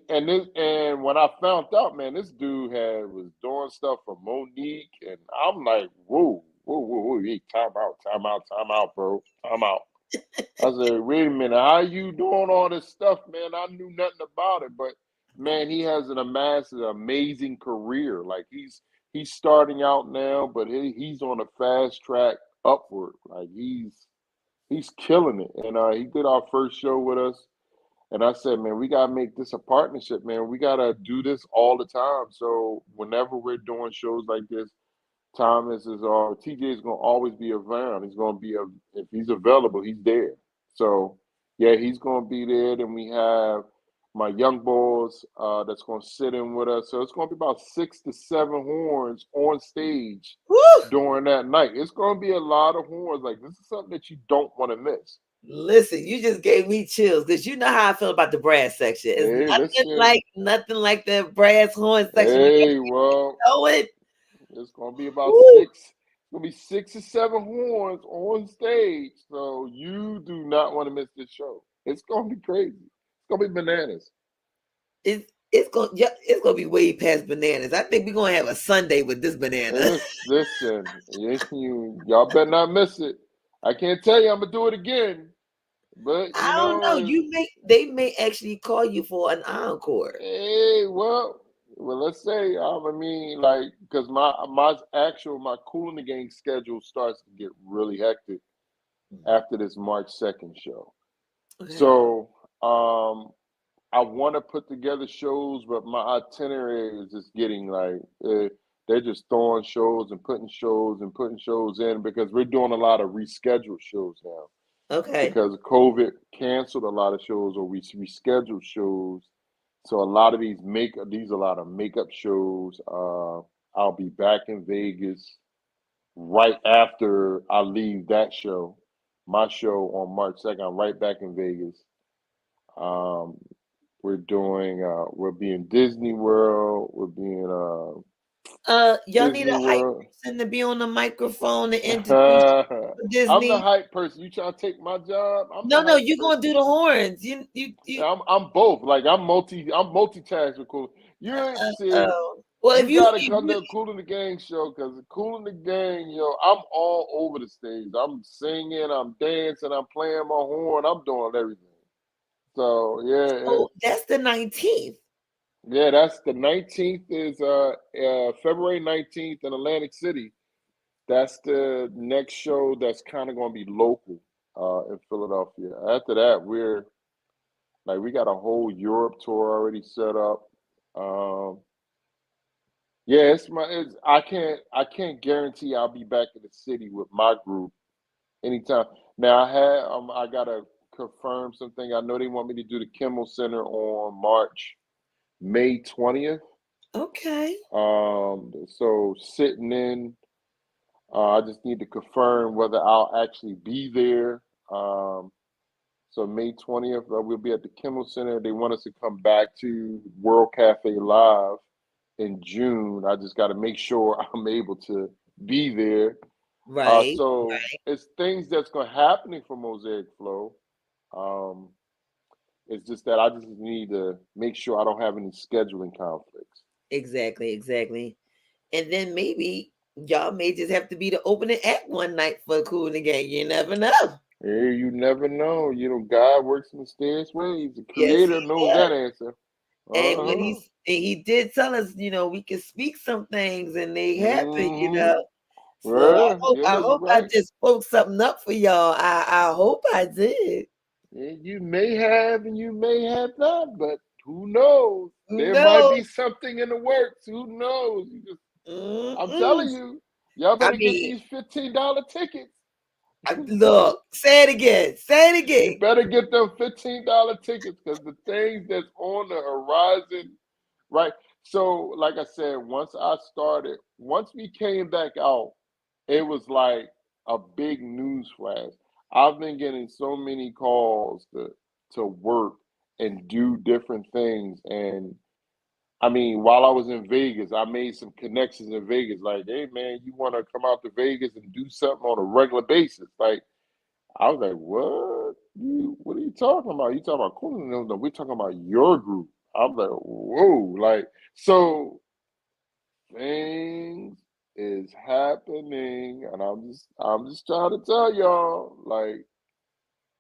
Speaker 2: when I found out, man, this dude was doing stuff for Monique, and I'm like, "Whoa, whoa, whoa, whoa! Hey, time out, bro, time out." I said, wait a minute, how you doing all this stuff, man? I knew nothing about it, but man, he has amassed an amazing career. Like he's starting out now, but he's on a fast track upward. Like he's killing it. And he did our first show with us. And I said, man, we gotta make this a partnership, man. We gotta do this all the time. So whenever we're doing shows like this, Thomas is TJ is gonna always be around. He's gonna be if he's available, he's there. So yeah, he's gonna be there. Then we have my young boys that's gonna sit in with us. So it's gonna be about 6 to 7 horns on stage
Speaker 1: Woo!
Speaker 2: during that night. It's gonna be a lot of horns. Like this is something that you don't want to miss.
Speaker 1: Listen, you just gave me chills because you know how I feel about the brass section. It's
Speaker 2: Hey,
Speaker 1: nothing like the brass horn section. You
Speaker 2: hey, well,
Speaker 1: know it.
Speaker 2: it's gonna be about
Speaker 1: Woo!
Speaker 2: six. It's gonna be 6 or 7 horns on stage. So you do not want to miss this show. It's gonna be crazy. It's gonna be bananas.
Speaker 1: It's gonna be way past bananas. I think we're gonna have a Sunday with this banana.
Speaker 2: Listen, y'all better not miss it. I can't tell you I'm gonna do it again, but
Speaker 1: I don't know. They may actually call you for an encore.
Speaker 2: hey, well, let's say I mean, like, because my Cool in the Gang schedule starts to get really hectic after this March 2nd show.
Speaker 1: Okay.
Speaker 2: So I want to put together shows, but my itinerary is just getting like they're just throwing shows and putting shows in because we're doing a lot of rescheduled shows now
Speaker 1: Okay.
Speaker 2: because COVID canceled a lot of shows or we rescheduled shows. So a lot of these a lot of makeup shows. I'll be back in Vegas right after I leave that show, my show on March 2nd. I'm right back in Vegas. Um, we're being Disney World. We're being
Speaker 1: Y'all need
Speaker 2: Disney
Speaker 1: a hype
Speaker 2: World.
Speaker 1: person to be on the microphone to introduce
Speaker 2: I'm the
Speaker 1: Disney.
Speaker 2: hype person. You trying to take my job? I'm the
Speaker 1: No,
Speaker 2: hype
Speaker 1: you're gonna do
Speaker 2: person.
Speaker 1: the horns. You.
Speaker 2: I'm both. Like I'm multitasking. Cool. You see,
Speaker 1: Well,
Speaker 2: you gotta come to a Cool in the Gang show because Cool in the Gang, I'm all over the stage. I'm singing, I'm dancing, I'm playing my horn, I'm doing everything. So yeah,
Speaker 1: that's the 19th.
Speaker 2: yeah, that's the 19th is February 19th in Atlantic City. That's the next show that's kind of going to be local in Philadelphia. After that, we got a whole Europe tour already set up. Um, yeah, I can't guarantee I'll be back in the city with my group anytime. Now I gotta confirm something. I know they want me to do the Kimmel Center on May 20th.
Speaker 1: Okay.
Speaker 2: So sitting in, I just need to confirm whether I'll actually be there. So May 20th, we'll be at the Kimmel Center. They want us to come back to World Cafe Live in June. I just got to make sure I'm able to be there.
Speaker 1: Right.
Speaker 2: So it's things that's going to happening for Mosaic Flow. Um, it's just that I just need to make sure I don't have any scheduling conflicts.
Speaker 1: Exactly. And then maybe y'all may just have to be the opening act one night for Cool in the Gang. You never know.
Speaker 2: Hey, you never know. God works in mysterious ways. The
Speaker 1: Yes,
Speaker 2: Creator
Speaker 1: he
Speaker 2: knows
Speaker 1: does.
Speaker 2: that answer.
Speaker 1: And when
Speaker 2: Uh-huh.
Speaker 1: he did tell us, we can speak some things and they happen,
Speaker 2: Mm-hmm.
Speaker 1: So
Speaker 2: Yeah, yeah,
Speaker 1: I
Speaker 2: you're
Speaker 1: hope I
Speaker 2: right.
Speaker 1: just spoke something up for y'all. I hope I did.
Speaker 2: Yeah, you may have and you may have not, but who knows?
Speaker 1: Who
Speaker 2: There might
Speaker 1: knows?
Speaker 2: be something in the works. Who knows? I'm
Speaker 1: Mm-mm.
Speaker 2: telling you, y'all
Speaker 1: I
Speaker 2: better get
Speaker 1: mean,
Speaker 2: these $15 tickets.
Speaker 1: look, say it again. Say it
Speaker 2: You
Speaker 1: again.
Speaker 2: better get them $15 tickets because the things that's on the horizon, right? So, like I said, once we came back out, it was like a big news flash. I've been getting so many calls to work and do different things. And I mean, while I was in Vegas, I made some connections in Vegas. Like, hey man, you want to come out to Vegas and do something on a regular basis? Like, I was like, what? What are you talking about? You talking about cool? No, no, we're talking about your group. I'm like, whoa, like so things is happening, and I'm just trying to tell y'all, like,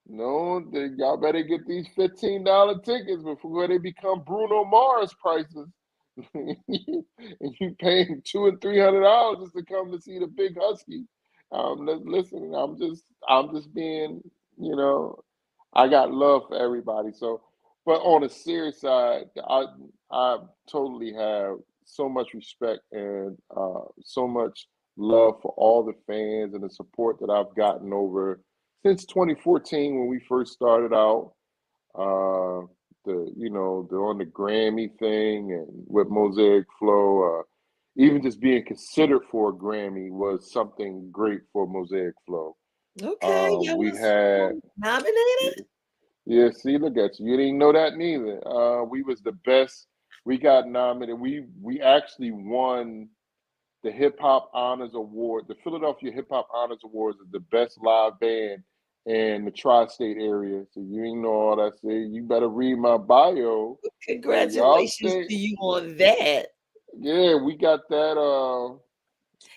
Speaker 2: no, y'all better get these $15 tickets before they become Bruno Mars prices. And you paying $200 and $300 just to come to see the big husky. Listen, I'm just being, you know, I got love for everybody. So, but on a serious side, I totally have so much respect and so much love for all the fans and the support that I've gotten over since 2014 when we first started out. Uh, the on the Grammy thing and with Mosaic Flow, even just being considered for a Grammy was something great for Mosaic Flow.
Speaker 1: Okay,
Speaker 2: We had
Speaker 1: nominated.
Speaker 2: Yeah, see, look at you. You didn't know that neither. We was the best. We got nominated. We actually won the Hip Hop Honors Award. The Philadelphia Hip Hop Honors Awards is the best live band in the tri-state area. So you ain't know all that. Say you better read my bio. So y'all
Speaker 1: Congratulations
Speaker 2: think,
Speaker 1: to you on that.
Speaker 2: yeah, we got that.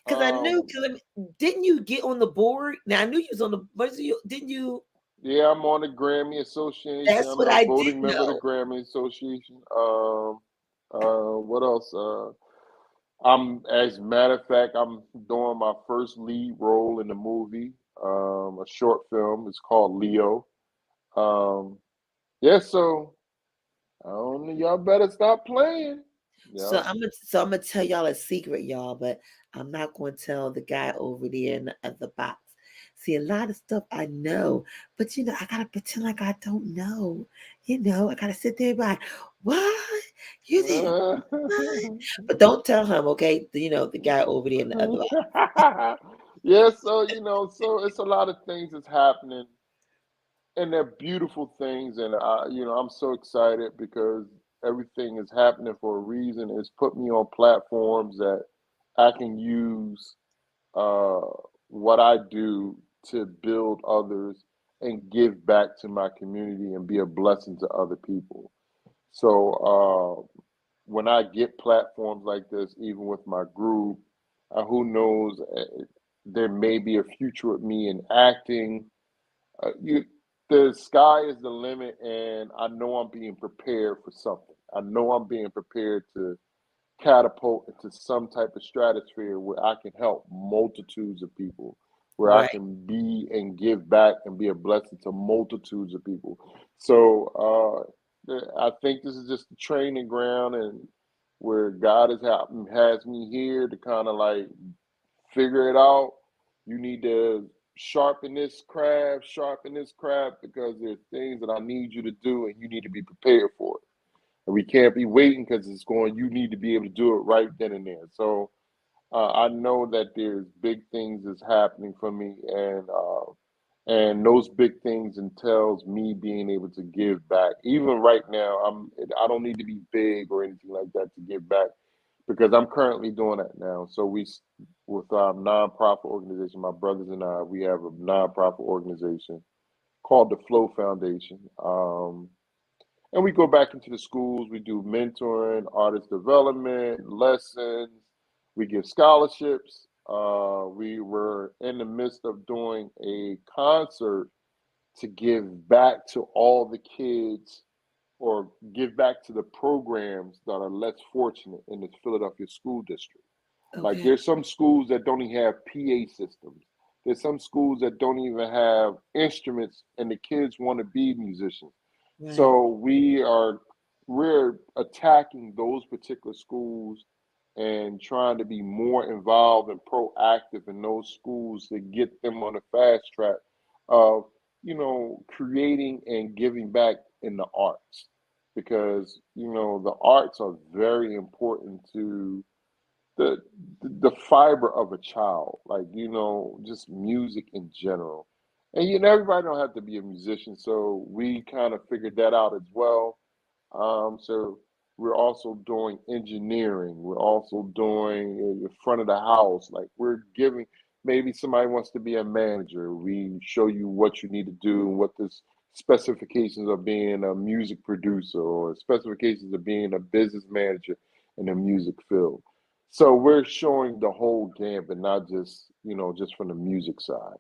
Speaker 1: Because I knew,
Speaker 2: Um,
Speaker 1: didn't you get on the board? Now I knew you was on the. Was you? Didn't you?
Speaker 2: yeah, I'm on the Grammy Association.
Speaker 1: That's
Speaker 2: I'm
Speaker 1: what
Speaker 2: a
Speaker 1: I did
Speaker 2: voting member of the
Speaker 1: know.
Speaker 2: Grammy Association. What else? As a matter of fact, I'm doing my first lead role in the movie, a short film. It's called Leo. Um, yeah, so I don't know. Y'all better stop playing.
Speaker 1: So
Speaker 2: Yeah.
Speaker 1: I'm gonna tell y'all a secret, y'all, but I'm not gonna tell the guy over there in the other box. See, a lot of stuff I know, but I gotta pretend like I don't know. I gotta sit there and be like, what? You did what? But don't tell him, okay? The guy over there in the other box.
Speaker 2: Yeah, so so it's a lot of things that's happening, and they're beautiful things, and I'm so excited because everything is happening for a reason. It's put me on platforms that I can use uh, what I do to build others and give back to my community and be a blessing to other people. So when I get platforms like this, even with my group, who knows, there may be a future with me in acting. The sky is the limit, and I know I'm being prepared for something. I know I'm being prepared to catapult into some type of stratosphere where I can help multitudes of people, where I
Speaker 1: Right.
Speaker 2: can be and give back and be a blessing to multitudes of people. So I think this is just the training ground, and where God has me here to kind of like figure it out. You need to sharpen this craft because there's things that I need you to do, and you need to be prepared for it. And we can't be waiting because it's going. You need to be able to do it right then and there. So I know that there's big things that's happening for me, and those big things entails me being able to give back. Even right now, I don't need to be big or anything like that to give back because I'm currently doing that now. So with our nonprofit organization, my brothers and I, we have a nonprofit organization called the Flow Foundation. And we go back into the schools. We do mentoring, artist development, lessons. We give scholarships. We were in the midst of doing a concert to give back to all the kids or give back to the programs that are less fortunate in the Philadelphia school district. Like
Speaker 1: Okay.
Speaker 2: there's some schools that don't even have PA systems. There's some schools that don't even have instruments and the kids want to be musicians.
Speaker 1: Right.
Speaker 2: So we're attacking those particular schools and trying to be more involved and proactive in those schools to get them on the fast track of, creating and giving back in the arts. Because, the arts are very important to the the fiber of a child, like just music in general. And everybody don't have to be a musician, so we kind of figured that out as well. So we're also doing engineering. We're also doing the front of the house. Like we're giving, maybe somebody wants to be a manager. We show you what you need to do and what the specifications of being a music producer or specifications of being a business manager in the music field. So we're showing the whole gambit, not just from the music side.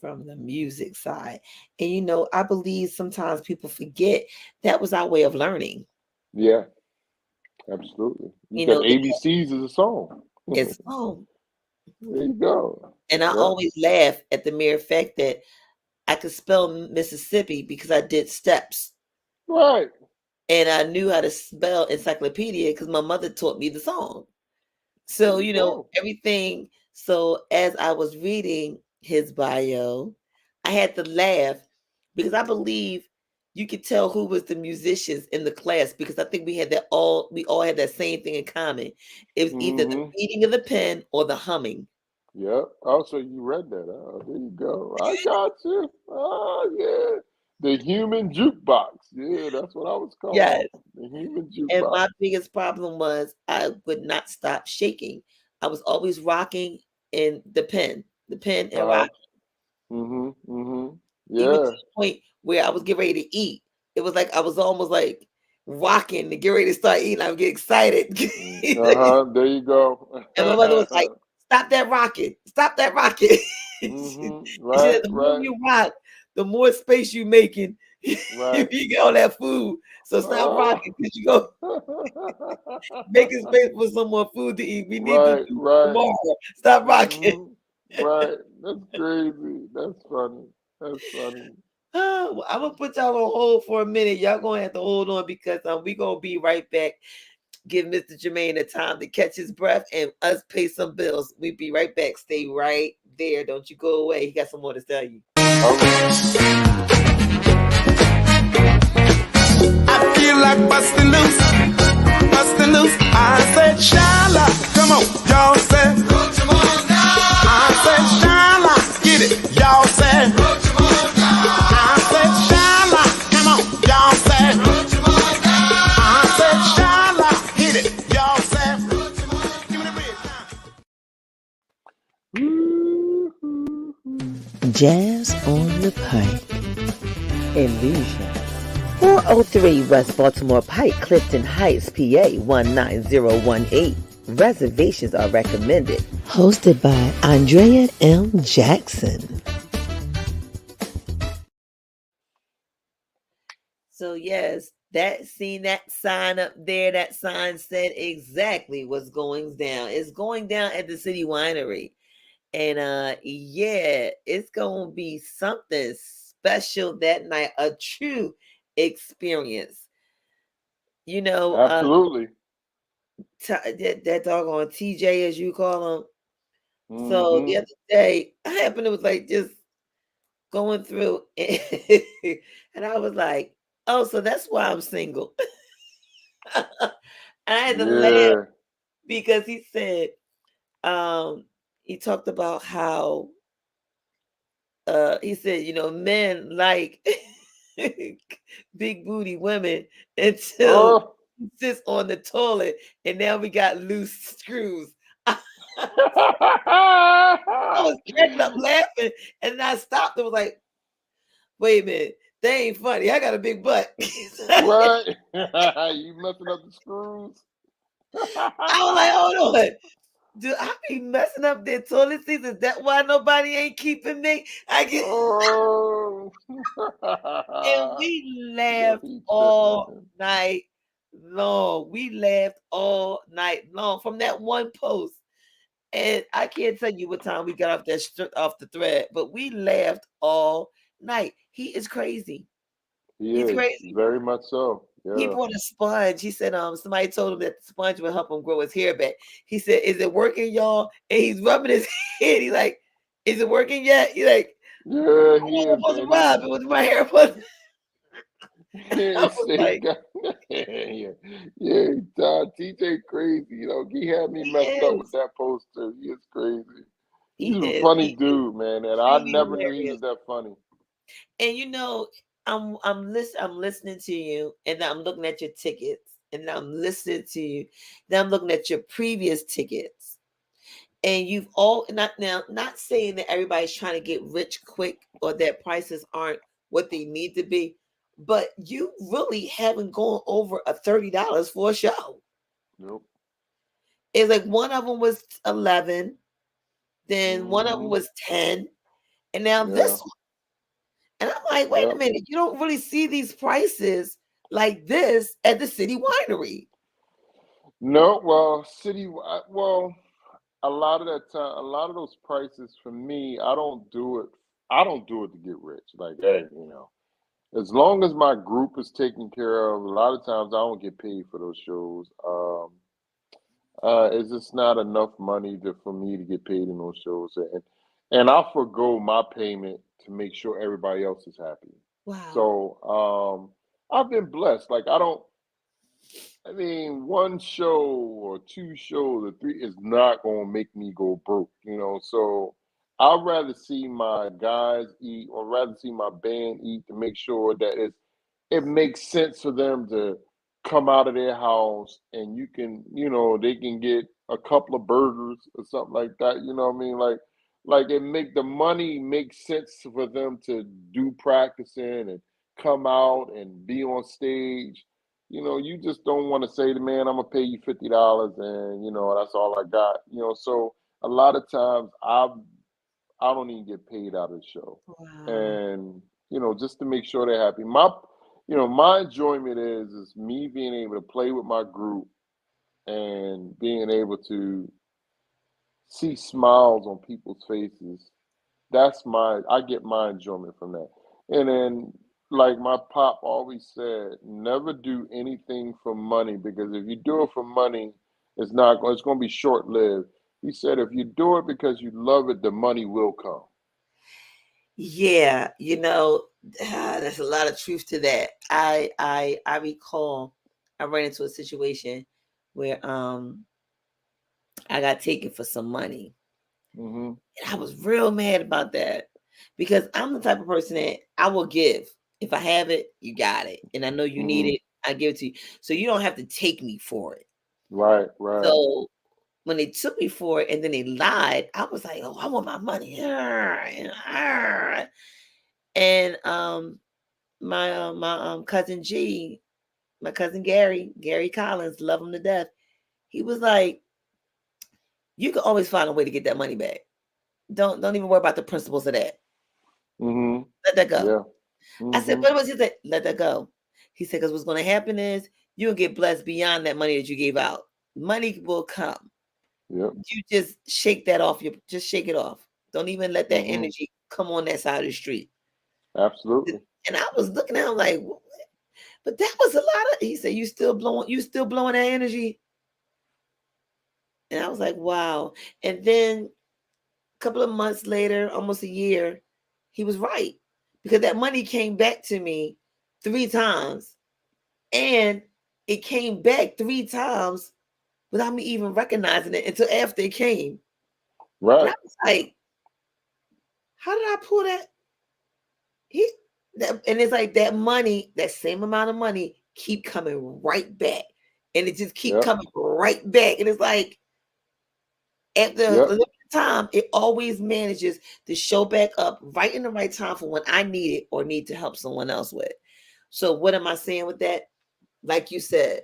Speaker 1: From the music side. And I believe sometimes people forget that was our way of learning.
Speaker 2: Yeah, absolutely. You
Speaker 1: You
Speaker 2: got
Speaker 1: know, they,
Speaker 2: ABCs as a song. There
Speaker 1: it's oh,
Speaker 2: you go.
Speaker 1: and I
Speaker 2: Yeah.
Speaker 1: always laugh at the mere fact that I could spell Mississippi because I did steps.
Speaker 2: Right.
Speaker 1: And I knew how to spell encyclopedia because my mother taught me the song.
Speaker 2: There
Speaker 1: So,
Speaker 2: you go.
Speaker 1: everything. So, as I was reading his bio, I had to laugh because I believe you could tell who was the musicians in the class because I think we all had that same thing in common. It was either the
Speaker 2: Mm-hmm.
Speaker 1: beating of the pen or the humming.
Speaker 2: Yep. Also, you read that. Oh, there you go. I got you. Oh, yeah. The human jukebox. Yeah, that's what I was
Speaker 1: Yes.
Speaker 2: called. The human
Speaker 1: And
Speaker 2: jukebox.
Speaker 1: my biggest problem was I would not stop shaking. I was always rocking in the pen and rock.
Speaker 2: Uh-huh. Mm-hmm. Mm-hmm.
Speaker 1: Even to
Speaker 2: Yeah.
Speaker 1: the point where I was getting ready to eat. It was like I was almost like rocking to get ready to start eating. I would get excited.
Speaker 2: Uh-huh. There you go.
Speaker 1: And my mother was like, "Stop that rocking! Stop that rocking!" she
Speaker 2: Mm-hmm.
Speaker 1: she
Speaker 2: Right,
Speaker 1: said, "The more
Speaker 2: right,
Speaker 1: you rock, the more space you making.
Speaker 2: right.
Speaker 1: You get all that food. So stop
Speaker 2: Oh.
Speaker 1: rocking because you go making space for some more food to eat. We need this
Speaker 2: Right,
Speaker 1: food
Speaker 2: right.
Speaker 1: tomorrow. Stop rocking."
Speaker 2: Hmm. Right. That's crazy. That's funny. That's funny.
Speaker 1: Oh, well, I'm gonna put y'all on hold for a minute. Y'all gonna have to hold on because we gonna be right back. Give Mr. Jermaine the time to catch his breath and us pay some bills. We be right back. Stay right there. Don't you go away. He got some more to tell you.
Speaker 2: All right.
Speaker 3: I feel like busting loose, busting loose. I said, Shala, come on, y'all said. I said, Shala, get it, y'all said. I said, Shala, come on, y'all said. I said, Shala, hit it, y'all said. Give me the bridge now.
Speaker 1: Jazz on the Pike. Illusion. 403 West Baltimore Pike, Clifton Heights, PA 19018. Reservations are recommended. Hosted by Andrea M. Jackson. So yes, that sign up there, that sign said exactly what's going down. It's going down at the City Winery. And yeah, it's gonna be something special that night, a true experience.
Speaker 2: Absolutely.
Speaker 1: That doggone TJ, as you call him. So the
Speaker 2: Mm-hmm.
Speaker 1: other day, I happened to was like just going through, and, and I was like, "Oh, so that's why I'm single." And I had to laugh
Speaker 2: Yeah.
Speaker 1: because he said, he talked about how he said, men like big booty women until
Speaker 2: Oh.
Speaker 1: he sits on the toilet and now we got loose screws. I was cracking up laughing and I stopped and was like, wait a minute, that ain't funny. I got a big butt. I
Speaker 2: Right. You messing up the screws.
Speaker 1: was like, hold on. Do I be messing up their toilet seats? Is that why nobody ain't keeping me? I get
Speaker 2: Oh.
Speaker 1: And we
Speaker 2: Yo,
Speaker 1: laughed
Speaker 2: he
Speaker 1: all
Speaker 2: tripping.
Speaker 1: night long. We laughed all night long from that one post. And I can't tell you what time we got off the thread, but we laughed all night. He is crazy.
Speaker 2: He
Speaker 1: He's
Speaker 2: is
Speaker 1: crazy.
Speaker 2: very much so.
Speaker 1: He
Speaker 2: Yeah.
Speaker 1: bought a sponge. He said, somebody told him that the sponge would help him grow his hair back. He said, "Is it working, y'all?" And he's rubbing his head. He's like, "Is it working yet?" He's like,
Speaker 2: Yeah,
Speaker 1: "I'm
Speaker 2: he
Speaker 1: not
Speaker 2: is,
Speaker 1: supposed to
Speaker 2: man.
Speaker 1: rub it with my hair." But I
Speaker 2: He
Speaker 1: was
Speaker 2: say,
Speaker 1: like,
Speaker 2: God, yeah, yeah, TJ crazy. You know, he had me
Speaker 1: he
Speaker 2: messed up with
Speaker 1: is.
Speaker 2: that poster. He is crazy.
Speaker 1: He
Speaker 2: He's a
Speaker 1: is.
Speaker 2: funny
Speaker 1: He is
Speaker 2: dude, man, and I
Speaker 1: truly
Speaker 2: never knew he was
Speaker 1: hilarious.
Speaker 2: that funny.
Speaker 1: And I'm listening to you, and I'm looking at your tickets, and I'm listening to you. Then I'm looking at your previous tickets, and you've all not saying that everybody's trying to get rich quick or that prices aren't what they need to be, but you really haven't gone over a $30 for a show.
Speaker 2: Nope.
Speaker 1: It's like one of them was 11, then one of them
Speaker 2: Mm-hmm.
Speaker 1: was 10, and now
Speaker 2: Yeah.
Speaker 1: this. And I'm like, wait a
Speaker 2: Yep.
Speaker 1: minute, you don't really see these prices like this at the city winery.
Speaker 2: No, well, well, a lot of that time, a lot of those prices for me, I don't do it. I don't do it to get rich. Like, hey, as long as my group is taken care of, a lot of times I don't get paid for those shows. It's just not enough money for me to get paid in those shows, and I forgo my payment to make sure everybody else is happy.
Speaker 1: Wow.
Speaker 2: So I've been blessed. Like I don't. I mean, one show or two shows or three is not going to make me go broke, So I'd rather see my guys eat or rather see my band eat to make sure that it makes sense for them to come out of their house and they can get a couple of burgers or something like that. You know what I mean? Like it make the money make sense for them to do practicing and come out and be on stage. You just don't want to say to man, I'm gonna pay you $50 and that's all I got. So a lot of times I don't even get paid out of the show.
Speaker 1: Wow.
Speaker 2: And just to make sure they're happy. My enjoyment is me being able to play with my group and being able to see smiles on people's faces. I get my enjoyment from that. And then, like my pop always said, never do anything for money because if you do it for money, it's going to be short lived. He said, if you do it because you love it, the money will come.
Speaker 1: Yeah, there's a lot of truth to that. I recall I ran into a situation where I got taken for some money.
Speaker 2: Hmm.
Speaker 1: And I was real mad about that because I'm the type of person that I will give. If I have it, you got it. And I know you need
Speaker 2: Hmm.
Speaker 1: it, I give it to you. So you don't have to take me for it.
Speaker 2: Right, right.
Speaker 1: So when they took me for it and then they lied, I was like, "Oh, I want my money." And my cousin G, my cousin Gary Collins, love him to death. He was like, "You can always find a way to get that money back. Don't even worry about the principles of that.
Speaker 2: Hmm.
Speaker 1: Let that go."
Speaker 2: Yeah.
Speaker 1: I said,
Speaker 2: Hmm.
Speaker 1: "But what's he said? Let that go." He said, "Because what's going to happen is you'll get blessed beyond that money that you gave out. Money will come.
Speaker 2: Yep.
Speaker 1: You just shake that off. Just shake it off. Don't even let that
Speaker 2: Hmm.
Speaker 1: energy come on that side of the street."
Speaker 2: Absolutely.
Speaker 1: And I was looking at him like, "What?" But that was a lot of. He said, you still blowing that energy." And I was like, wow. And then a couple of months later, almost a year, he was right because that money came back to me 3 times, and it came back 3 times without me even recognizing it until after it came. And I
Speaker 2: Right.
Speaker 1: was like, how did I pull that? He and it's like that money, that same amount of money, keep coming right back, and it just keep
Speaker 2: Yep.
Speaker 1: coming right back, and it's like after a
Speaker 2: Yep.
Speaker 1: little time, it always manages to show back up right in the right time for when I need it or need to help someone else with. So what am I saying with that? Like you said,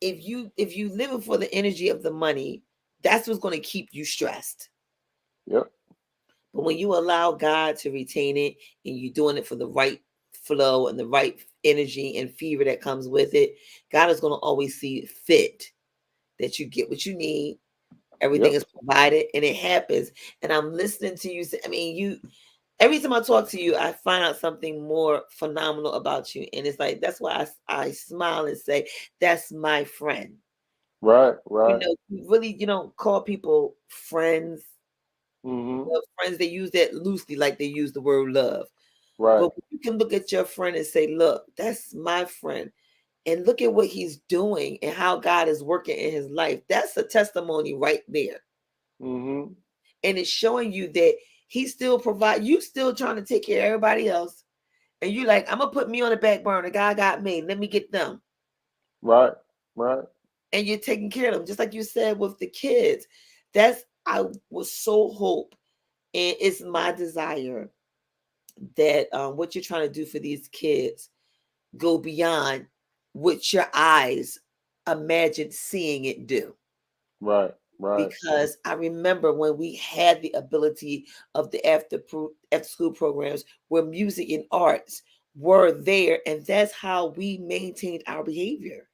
Speaker 1: if you living for the energy of the money, that's what's going to keep you stressed.
Speaker 2: Yep.
Speaker 1: But when you allow God to retain it and you're doing it for the right flow and the right energy and fever that comes with it, God is going to always see fit that you get what you need. Everything
Speaker 2: Yep.
Speaker 1: is provided and it happens. And I'm listening to you. I mean, every time I talk to you, I find out something more phenomenal about you. And it's like, that's why I smile and say, that's my friend.
Speaker 2: Right. Right.
Speaker 1: You really, you don't call people friends.
Speaker 2: Mm-hmm.
Speaker 1: Friends, they use that loosely, like they use the word love.
Speaker 2: Right.
Speaker 1: But you can look at your friend and say, look, that's my friend. And look at what he's doing and how God is working in his life. That's a testimony right there.
Speaker 2: Mm-hmm.
Speaker 1: And it's showing you that he still provide. You still trying to take care of everybody else. And you like, I'm going to put me on the back burner. God got me. Let me get them.
Speaker 2: Right. Right.
Speaker 1: And you're taking care of them. Just like you said with the kids. I was so hope. And it's my desire that what you're trying to do for these kids go beyond what your eyes imagine seeing it do.
Speaker 2: Right. Right.
Speaker 1: Because I remember when we had the ability of the after school programs where music and arts were there, and that's how we maintained our behavior.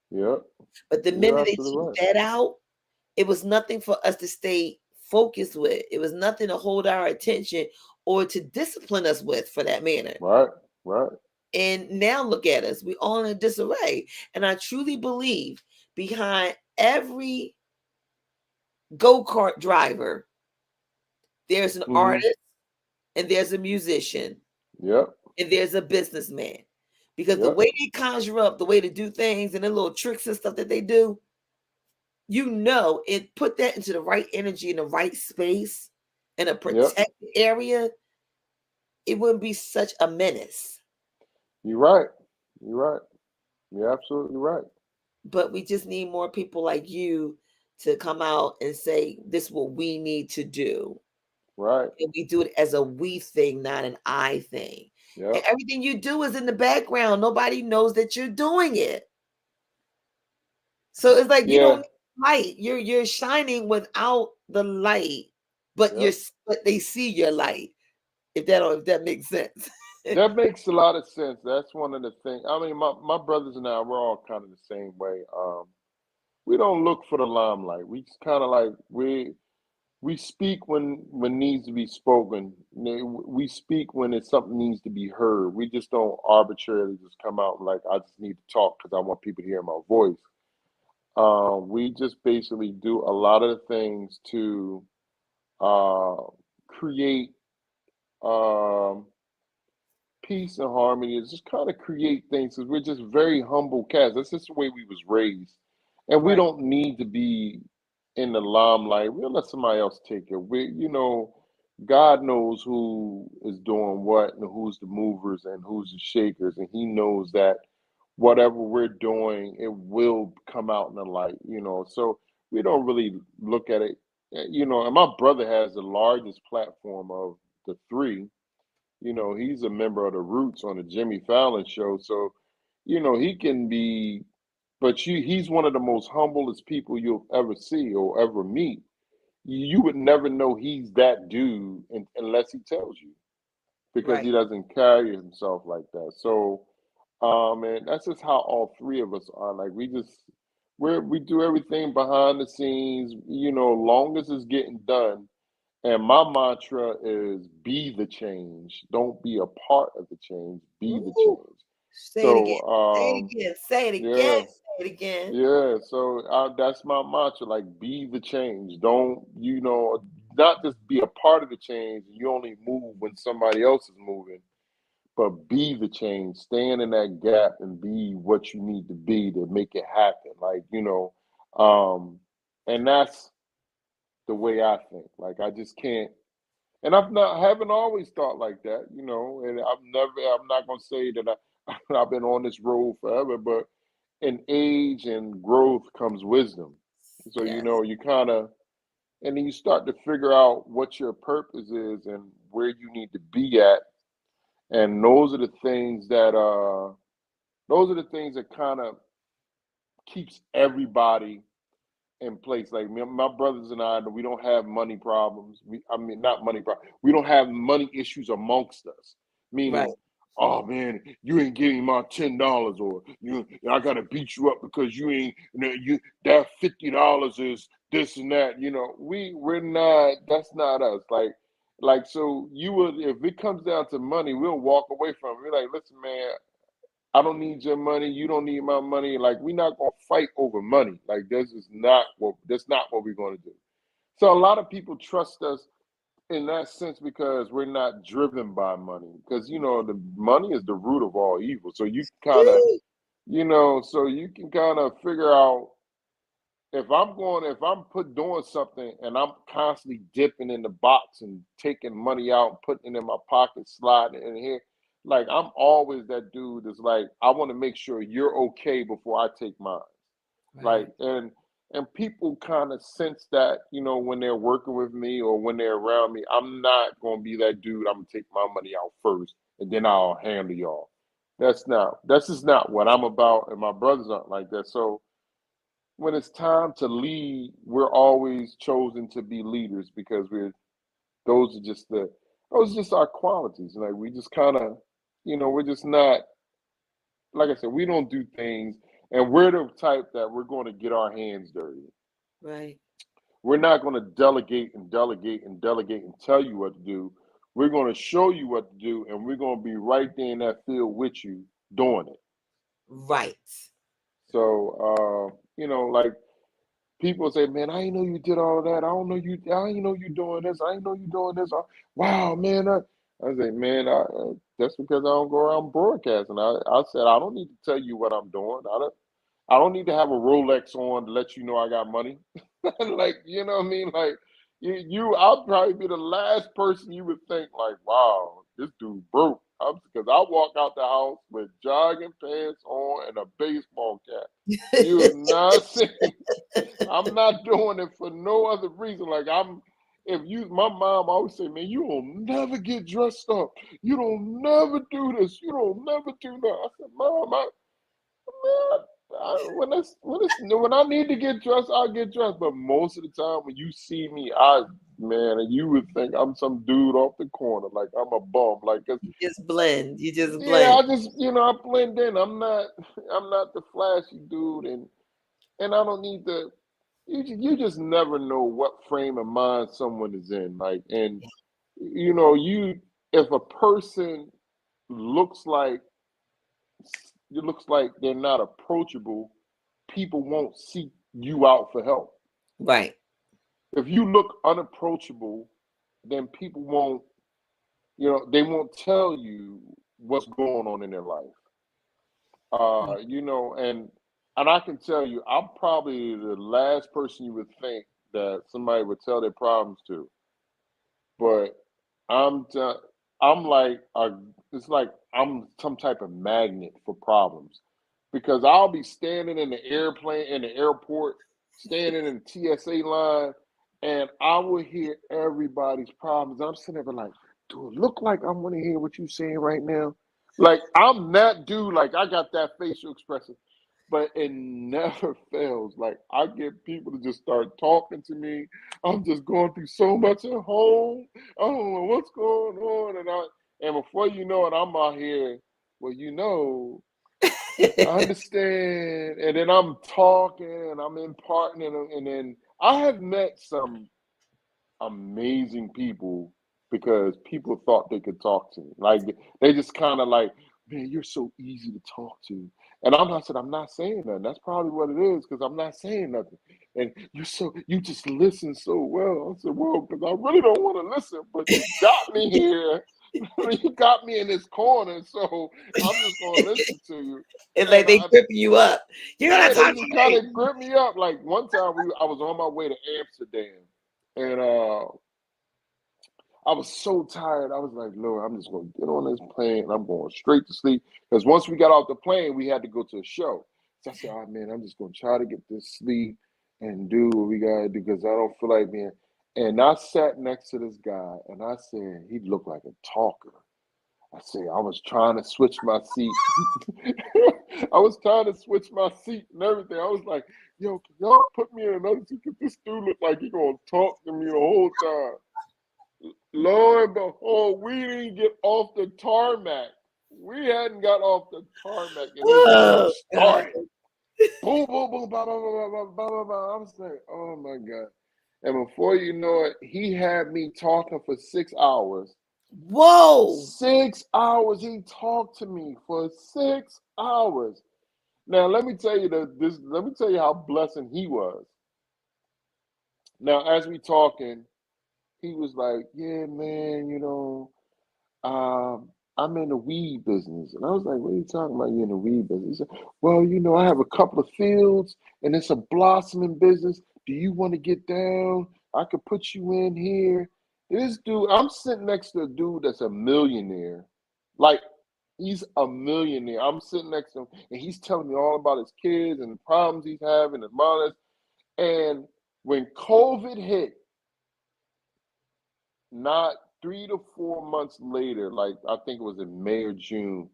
Speaker 2: Yep.
Speaker 1: But the
Speaker 2: You're
Speaker 1: minute they
Speaker 2: absolutely
Speaker 1: took
Speaker 2: right.
Speaker 1: that out, it was nothing for us to stay focused with. It was nothing to hold our attention or to discipline us with, for that matter.
Speaker 2: Right. Right.
Speaker 1: And now look at us. We're all in disarray. And I truly believe behind every go-kart driver, there's an
Speaker 2: Mm-hmm.
Speaker 1: artist and there's a musician
Speaker 2: Yep.
Speaker 1: and there's a businessman. Because the
Speaker 2: Yep.
Speaker 1: way they conjure up, the way to do things and the little tricks and stuff that they do, it put that into the right energy in the right space in a
Speaker 2: Yep.
Speaker 1: protected area, it wouldn't be such a menace.
Speaker 2: You're right. You're right. You're absolutely right.
Speaker 1: But we just need more people like you to come out and say, this is what we need to do.
Speaker 2: Right.
Speaker 1: And we do it as a we thing, not an I thing. And
Speaker 2: Yep.
Speaker 1: everything you do is in the background. Nobody knows that you're doing it. So it's like you don't
Speaker 2: Yeah.
Speaker 1: need light. You're shining without the light, but
Speaker 2: Yep.
Speaker 1: they see your light. If that makes sense.
Speaker 2: That makes a lot of sense. That's one of the things. I mean, my brothers and I, we're all kind of the same way. We don't look for the limelight. We just kind of like we speak when needs to be spoken. We speak when it's something needs to be heard. We just don't arbitrarily just come out and like I just need to talk because I want people to hear my voice. We just basically do a lot of the things to uh, create um, peace and harmony. Is just kind of create things because we're just very humble cats. That's just the way we was raised, and we
Speaker 1: Right.
Speaker 2: don't need to be in the limelight. We'll let somebody else take it. God knows who is doing what and who's the movers and who's the shakers, and He knows that whatever we're doing, it will come out in the light. So we don't really look at it. And my brother has the largest platform of the three. He's a member of the Roots on the Jimmy Fallon show. So, he can be, but he's one of the most humblest people you'll ever see or ever meet. You would never know he's that dude unless he tells you because he
Speaker 1: Right.
Speaker 2: doesn't carry himself like that. So, and that's just how all three of us are. Like we do everything behind the scenes, long as it's getting done. And my mantra is be the change. Don't be a part of the change. Be the
Speaker 1: Ooh,
Speaker 2: change.
Speaker 1: say it again.
Speaker 2: So,
Speaker 1: Say it again. Say it again.
Speaker 2: yeah,
Speaker 1: Say it again.
Speaker 2: yeah. So that's my mantra. Like, be the change. Don't not just be a part of the change. You only move when somebody else is moving, but be the change. Stand in that gap and be what you need to be to make it happen. And that's the way I think. Like, I just can't. And haven't always thought like that, and I'm not gonna say that I've been on this road forever, but in age and growth comes wisdom. So,
Speaker 1: Yes.
Speaker 2: you kind of, and then you start to figure out what your purpose is and where you need to be at. And those are the things that kind of keeps everybody in place. Like my brothers and I, we don't have money problems. I mean, not money problems. We don't have money issues amongst us.
Speaker 1: Right.
Speaker 2: Meaning, oh man, you ain't getting my $10, or I gotta beat you up because you ain't, that $50 is this and that. We're not. That's not us. So you would, if it comes down to money, we'll walk away from it. We're like, listen, man, I don't need your money. You don't need my money. Like, we're not gonna fight over money. Like, that's not what we're gonna do. So a lot of people trust us in that sense because we're not driven by money. Because the money is the root of all evil. So you kind of, so you can kind of figure out, if I'm doing something and I'm constantly dipping in the box and taking money out, putting it in my pocket, sliding it in here, like, I'm always that dude that's like, I want to make sure you're okay before I take mine. Like,
Speaker 1: Right.
Speaker 2: and people kind of sense that, when they're working with me or when they're around me. I'm not gonna be that dude. I'm gonna take my money out first and then I'll handle y'all. That's just not what I'm about, and my brothers aren't like that. So when it's time to lead, we're always chosen to be leaders because those are just our qualities. Like, we just kind of, we're just not, like I said, we don't do things, and we're the type that we're going to get our hands dirty.
Speaker 1: Right.
Speaker 2: We're not going to delegate and delegate and delegate and tell you what to do. We're going to show you what to do, and we're going to be right there in that field with you doing it.
Speaker 1: Right.
Speaker 2: So, like, people say, man, I didn't know you did all of that. I didn't know you doing this. I didn't know you doing this. Wow, man. I say, man, that's because I don't go around broadcasting. I said, I don't need to tell you what I'm doing. I don't need to have a Rolex on to let you know I got money. Like, you know what I mean? Like, I'll probably be the last person you would think, like, wow, this dude broke. Because I walk out the house with jogging pants on and a baseball cap. You have not seen. I'm not doing it for no other reason. Like, my mom always say, man, you don't never get dressed up. You don't never do this. You don't never do that. I said, Mom, when I need to get dressed, I'll get dressed. But most of the time, when you see me, man, you would think I'm some dude off the corner, like I'm a bum. Like, 'cause,
Speaker 1: You just blend. You just
Speaker 2: yeah,
Speaker 1: blend.
Speaker 2: I just, I blend in. I'm not the flashy dude, and I don't need to. You just never know what frame of mind someone is in. Like, and if a person looks like they're not approachable, people won't seek you out for help.
Speaker 1: Right.
Speaker 2: If you look unapproachable, then people won't, they won't tell you what's going on in their life. And I can tell you, I'm probably the last person you would think that somebody would tell their problems to. But I'm t- I'm like it's like I'm some type of magnet for problems, because I'll be standing in the airport, standing in the TSA line, and I will hear everybody's problems. I'm sitting there like, do it look like I want to hear what you're saying right now? Like, I'm that dude. Like, I got that facial expression, but it never fails. Like, I get people to just start talking to me. I'm just going through so much at home. I don't know what's going on, and before you know it, I'm out here. Well, I understand, and then I'm talking and I'm imparting, and then I have met some amazing people because people thought they could talk to me. Like, they just kind of like, man, you're so easy to talk to. And I'm not saying nothing. That's probably what it is, because I'm not saying nothing. And you just listen so well. I said, well, because I really don't want to listen, but you got me here. You got me in this corner, so I'm just gonna listen to you.
Speaker 1: It's like
Speaker 2: And
Speaker 1: they gripping you up. You're gonna
Speaker 2: yeah, they
Speaker 1: talk to
Speaker 2: just kind
Speaker 1: me.
Speaker 2: of grip me up. Like, one time I was on my way to Amsterdam, and I was so tired. I was like, Lord, I'm just going to get on this plane and I'm going straight to sleep. Because once we got off the plane, we had to go to a show. So I said, oh, man, I'm just going to try to get this sleep and do what we got to do, because I don't feel like being. And I sat next to this guy, and I said, he looked like a talker. I said, I was trying to switch my seat. I was trying to switch my seat and everything. I was like, yo, can y'all put me in another seat? Because this dude looked like he going to talk to me the whole time. Lo and behold, we didn't get off the tarmac. We hadn't got off the tarmac and this dude
Speaker 1: Oh, God.
Speaker 2: started. Boom, boom, boom, blah, blah, blah, blah, blah, blah, blah. I was like, oh my God. And before you know it, he had me talking for 6 hours.
Speaker 1: Whoa.
Speaker 2: 6 hours he talked to me for 6 hours. Now let me tell you let me tell you how blessing he was. Now as we talking, he was like, yeah, man, I'm in the weed business. And I was like, what are you talking about? You in the weed business? He said, well, I have a couple of fields and it's a blossoming business. Do you want to get down? I could put you in here. This dude, I'm sitting next to a dude that's a millionaire. Like, he's a millionaire. I'm sitting next to him and he's telling me all about his kids and the problems he's having and all this. And when COVID hit, not 3 to 4 months later, like I think it was in May or June,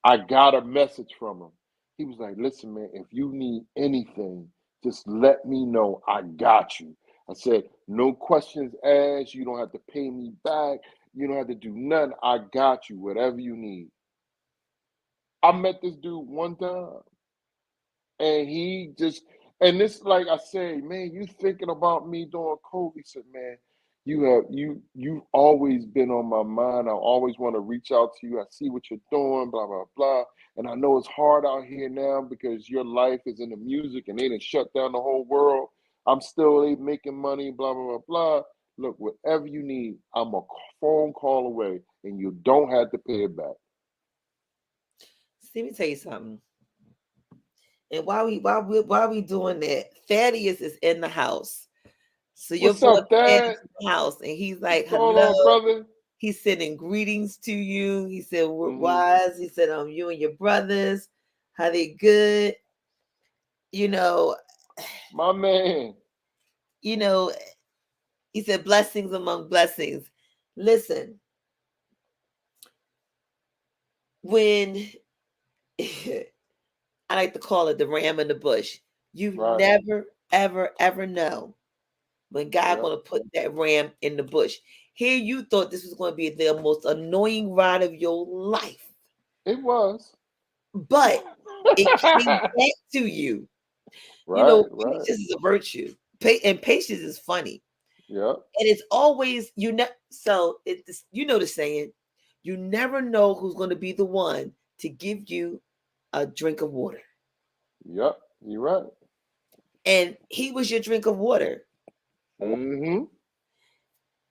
Speaker 2: I got a message from him. He was like, listen, man, if you need anything, just let me know. I got you. I said, no questions asked. You don't have to pay me back. You don't have to do nothing. I got you, whatever you need. I met this dude one time and and this, like I say, man, you thinking about me during COVID? He said, man, you've always been on my mind. I always want to reach out to you. I see what you're doing, blah, blah, blah. And I know it's hard out here now because your life is in the music and they done shut down the whole world. I'm still making money, blah, blah, blah, blah. Look, whatever you need, I'm a phone call away and you don't have to pay it back.
Speaker 1: See, let me tell you something. And while we doing that, Thaddeus is in the house. So your
Speaker 2: What's
Speaker 1: boy
Speaker 2: up, Dad?
Speaker 1: Thaddeus in the house, and he's like,
Speaker 2: What's going
Speaker 1: "Hello."
Speaker 2: on, brother?
Speaker 1: He's sending greetings to you. He said,
Speaker 2: Mhm.
Speaker 1: "Wise." He said, you and your brothers, how they good?" You know,
Speaker 2: My man.
Speaker 1: you know. He said, "Blessings among blessings." Listen, when I like to call it the ram in the bush, you
Speaker 2: Right.
Speaker 1: never, ever, ever know when God
Speaker 2: Yep.
Speaker 1: going to put that ram in the bush. Here you thought this was going to be the most annoying ride of your life,
Speaker 2: It was.
Speaker 1: but it came back to you.
Speaker 2: Right, right.
Speaker 1: Patience is a virtue, and patience is funny,
Speaker 2: Yep.
Speaker 1: and it's always So it's the saying, you never know who's going to be the one to give you a drink of water,
Speaker 2: Yep. You're right.
Speaker 1: and he was your drink of water.
Speaker 2: Mm-hmm.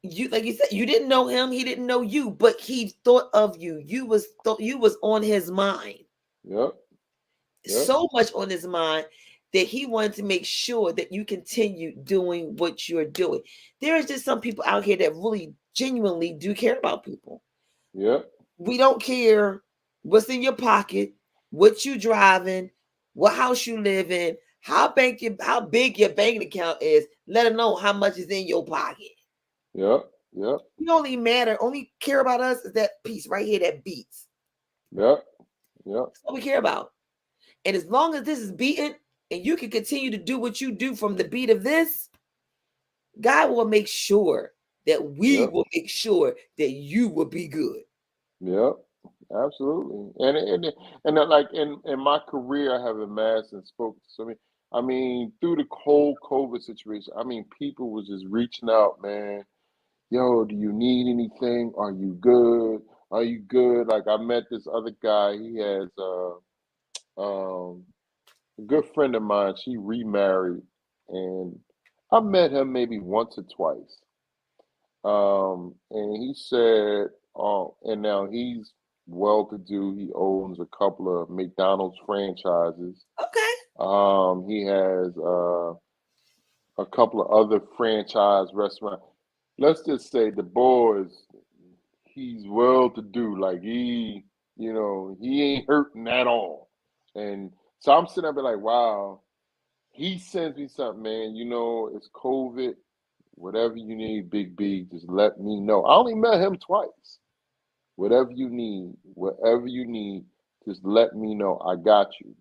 Speaker 1: You, like you said, you didn't know him, he didn't know you, but he thought of you. You was on his mind,
Speaker 2: Yep. Yep.
Speaker 1: so much on his mind that he wanted to make sure that you continue doing what you're doing. There is just some people out here that really genuinely do care about people.
Speaker 2: Yep.
Speaker 1: We don't care what's in your pocket, what you driving, what house you live in, how big your bank account is, let alone how much is in your pocket.
Speaker 2: Yep. Yep.
Speaker 1: We only care about us is that piece right here that beats.
Speaker 2: Yep. Yep.
Speaker 1: That's all we care about. And as long as this is beating and you can continue to do what you do from the beat of this, God will make sure that we
Speaker 2: Yep.
Speaker 1: will make sure that you will be good.
Speaker 2: Yep. Absolutely. And like in my career, I have amassed and spoke to so many. I mean, through the whole COVID situation, I mean, people was just reaching out, man. Yo, do you need anything? Are you good? Are you good? Like I met this other guy. He has um a good friend of mine. She remarried, and I met him maybe once or twice. And he said, and now he's well to do. He owns a couple of McDonald's franchises.
Speaker 1: Okay.
Speaker 2: He has a couple of other franchise restaurants. Let's just say the boys, he's well to do. Like he ain't hurting at all. And so I'm sitting there like, wow, he sends me something, man. It's COVID. Whatever you need, Big B, just let me know. I only met him twice. Whatever you need, just let me know. I got you.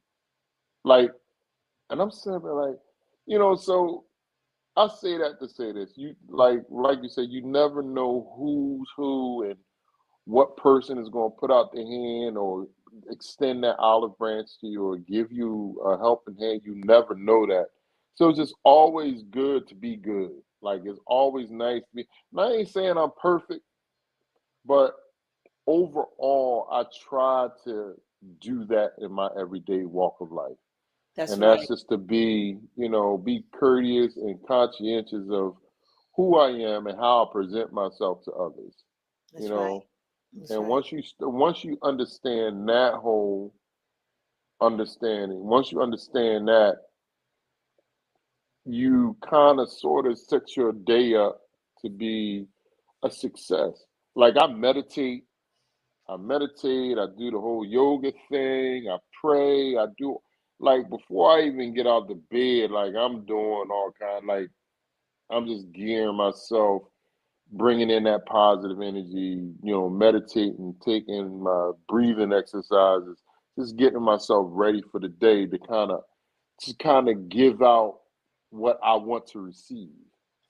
Speaker 2: Like, and I'm sitting there like, so I say that to say this. You like you said, you never know who's who and what person is going to put out their hand or extend that olive branch to you or give you a helping hand. You never know that. So it's just always good to be good. Like, it's always nice to be. And I ain't saying I'm perfect, but overall, I try to do that in my everyday walk of life.
Speaker 1: That's
Speaker 2: And
Speaker 1: right.
Speaker 2: that's just to be, be courteous and conscientious of who I am and how I present myself to others.
Speaker 1: That's
Speaker 2: You
Speaker 1: right.
Speaker 2: know,
Speaker 1: That's
Speaker 2: and
Speaker 1: right.
Speaker 2: once you understand that whole understanding, once you understand that, you kind of sort of set your day up to be a success. Like, I meditate, I do the whole yoga thing, I pray, I do, like, before I even get out the bed, like, I'm doing all kind, like, I'm just gearing myself, bringing in that positive energy, meditating, taking my breathing exercises, just getting myself ready for the day to kind of give out what I want to receive.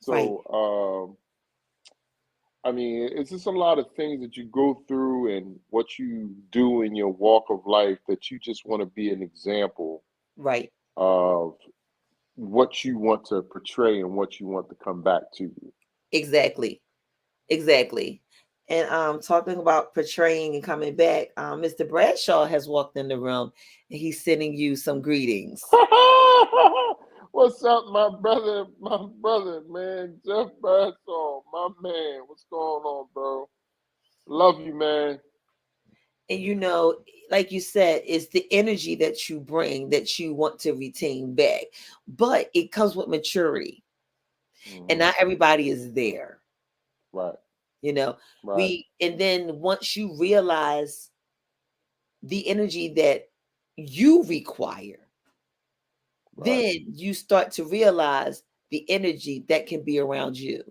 Speaker 1: Right.
Speaker 2: So, I mean, it's just a lot of things that you go through and what you do in your walk of life that you just want to be an example
Speaker 1: Right.
Speaker 2: of what you want to portray and what you want to come back to you.
Speaker 1: Exactly. Exactly. And talking about portraying and coming back, Mr. Bradshaw has walked in the room and he's sending you some greetings.
Speaker 2: What's up, my brother, man, Jeff Bradshaw, my man. What's going on, bro? Love you, man.
Speaker 1: And like you said, it's the energy that you bring that you want to retain back. But it comes with maturity. And
Speaker 2: Hmm.
Speaker 1: not everybody is there.
Speaker 2: Right,
Speaker 1: You know,
Speaker 2: right,
Speaker 1: and then once you realize the energy that you require,
Speaker 2: right,
Speaker 1: then you start to realize the energy that can be around you.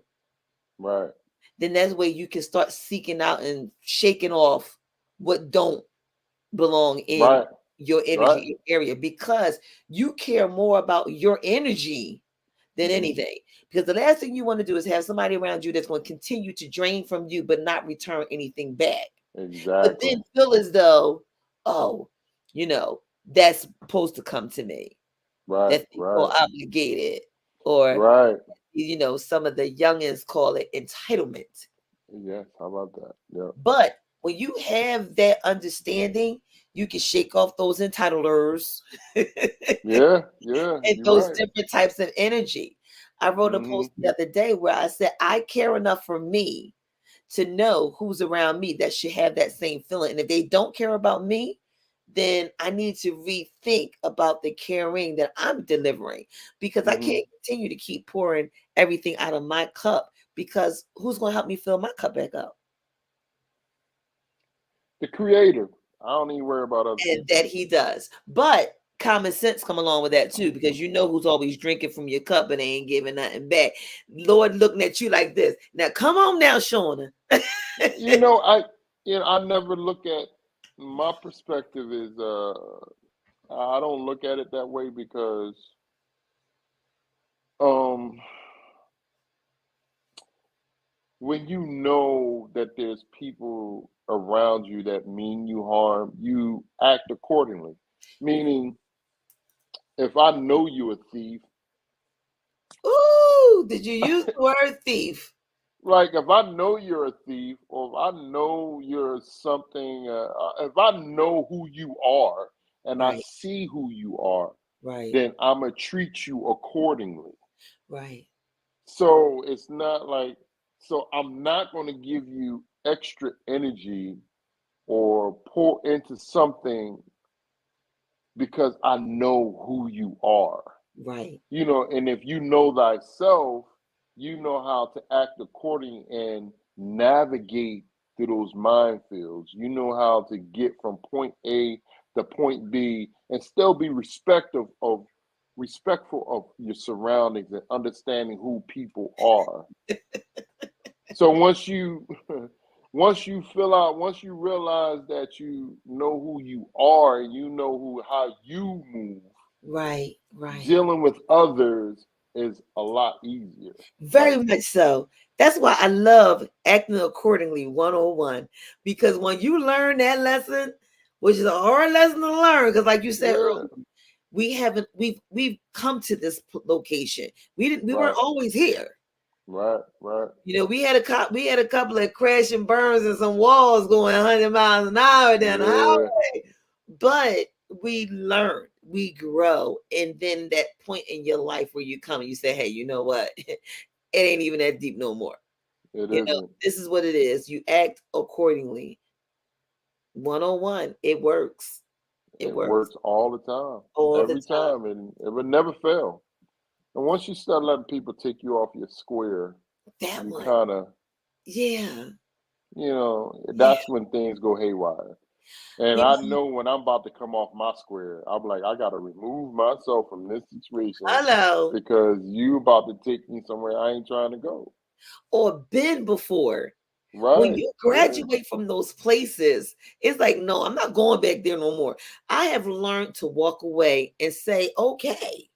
Speaker 2: right,
Speaker 1: Then that's where you can start seeking out and shaking off what don't belong in
Speaker 2: right,
Speaker 1: your
Speaker 2: right.
Speaker 1: energy area, because you care more about your energy than
Speaker 2: Hmm.
Speaker 1: anything. Because the last thing you want to do is have somebody around you that's going to continue to drain from you but not return anything back. But
Speaker 2: Exactly.
Speaker 1: then feel as though, oh, that's supposed to come to me.
Speaker 2: Right,
Speaker 1: That they feel
Speaker 2: right,
Speaker 1: obligated. Or,
Speaker 2: right.
Speaker 1: some of the youngins call it entitlement.
Speaker 2: Yes, how about that? Yep.
Speaker 1: But when you have that understanding, you can shake off those entitlers and
Speaker 2: Yeah, yeah, you're
Speaker 1: those
Speaker 2: right.
Speaker 1: different types of energy. I wrote a
Speaker 2: Hmm.
Speaker 1: post the other day where I said, I care enough for me to know who's around me that should have that same feeling. And if they don't care about me, then I need to rethink about the caring that I'm delivering, because I
Speaker 2: Hmm.
Speaker 1: can't continue to keep pouring everything out of my cup, because who's going to help me fill my cup back up?
Speaker 2: The creator. I don't even worry about other
Speaker 1: And
Speaker 2: people.
Speaker 1: that he does. But common sense come along with that too, because you know who's always drinking from your cup and they ain't giving nothing back. Lord looking at you like this. Now come on now, Shauna.
Speaker 2: You know, I I never look at, my perspective is I don't look at it that way because um when you know that there's people around you that mean you harm, you act accordingly. Meaning, if I know you're a thief,
Speaker 1: Ooh, did you use the word thief?
Speaker 2: like if I know you're a thief, or if I know you're something, if I know who you are and I
Speaker 1: Right,
Speaker 2: see who you are,
Speaker 1: right,
Speaker 2: then I'm gonna treat you accordingly.
Speaker 1: right,
Speaker 2: So it's not like, so I'm not going to give you extra energy or pour into something because I know who you are.
Speaker 1: right.
Speaker 2: And if you know thyself, you know how to act according and navigate through those minefields. You know how to get from point A to point B and still be respectful of your surroundings and understanding who people are. So once you realize that you know who you are and you know how you move,
Speaker 1: Right, right.
Speaker 2: dealing with others is a lot easier.
Speaker 1: Very
Speaker 2: Like,
Speaker 1: much so. That's why I love acting accordingly 101. Because when you learn that lesson, which is a hard lesson to learn, because like you said
Speaker 2: Yeah.
Speaker 1: earlier, we've come to this location. We weren't
Speaker 2: Right.
Speaker 1: always here.
Speaker 2: Right. Right.
Speaker 1: You know, we had a couple of crash and burns and some walls going 100 miles an hour down the
Speaker 2: Yeah.
Speaker 1: highway, but we learn, we grow, and then that point in your life where you come and you say, "Hey, you know what? It ain't even that deep no more."
Speaker 2: It
Speaker 1: You know,
Speaker 2: isn't.
Speaker 1: this is what it is. You act accordingly. 101. It works. It
Speaker 2: It
Speaker 1: works
Speaker 2: works all the time,
Speaker 1: all the
Speaker 2: every
Speaker 1: time.
Speaker 2: time, and it would never fail. And once you start letting people take you off your square,
Speaker 1: That
Speaker 2: you
Speaker 1: one.
Speaker 2: kind of,
Speaker 1: Yeah.
Speaker 2: that's
Speaker 1: Yeah.
Speaker 2: when things go haywire. And
Speaker 1: You
Speaker 2: I
Speaker 1: know,
Speaker 2: know when I'm about to come off my square, I'm like, I got to remove myself from this situation
Speaker 1: hello.
Speaker 2: because you about to take me somewhere I ain't trying to go.
Speaker 1: Or been before. When
Speaker 2: Right.
Speaker 1: you
Speaker 2: Yeah.
Speaker 1: graduate from those places, it's like, no, I'm not going back there no more. I have learned to walk away and say, okay.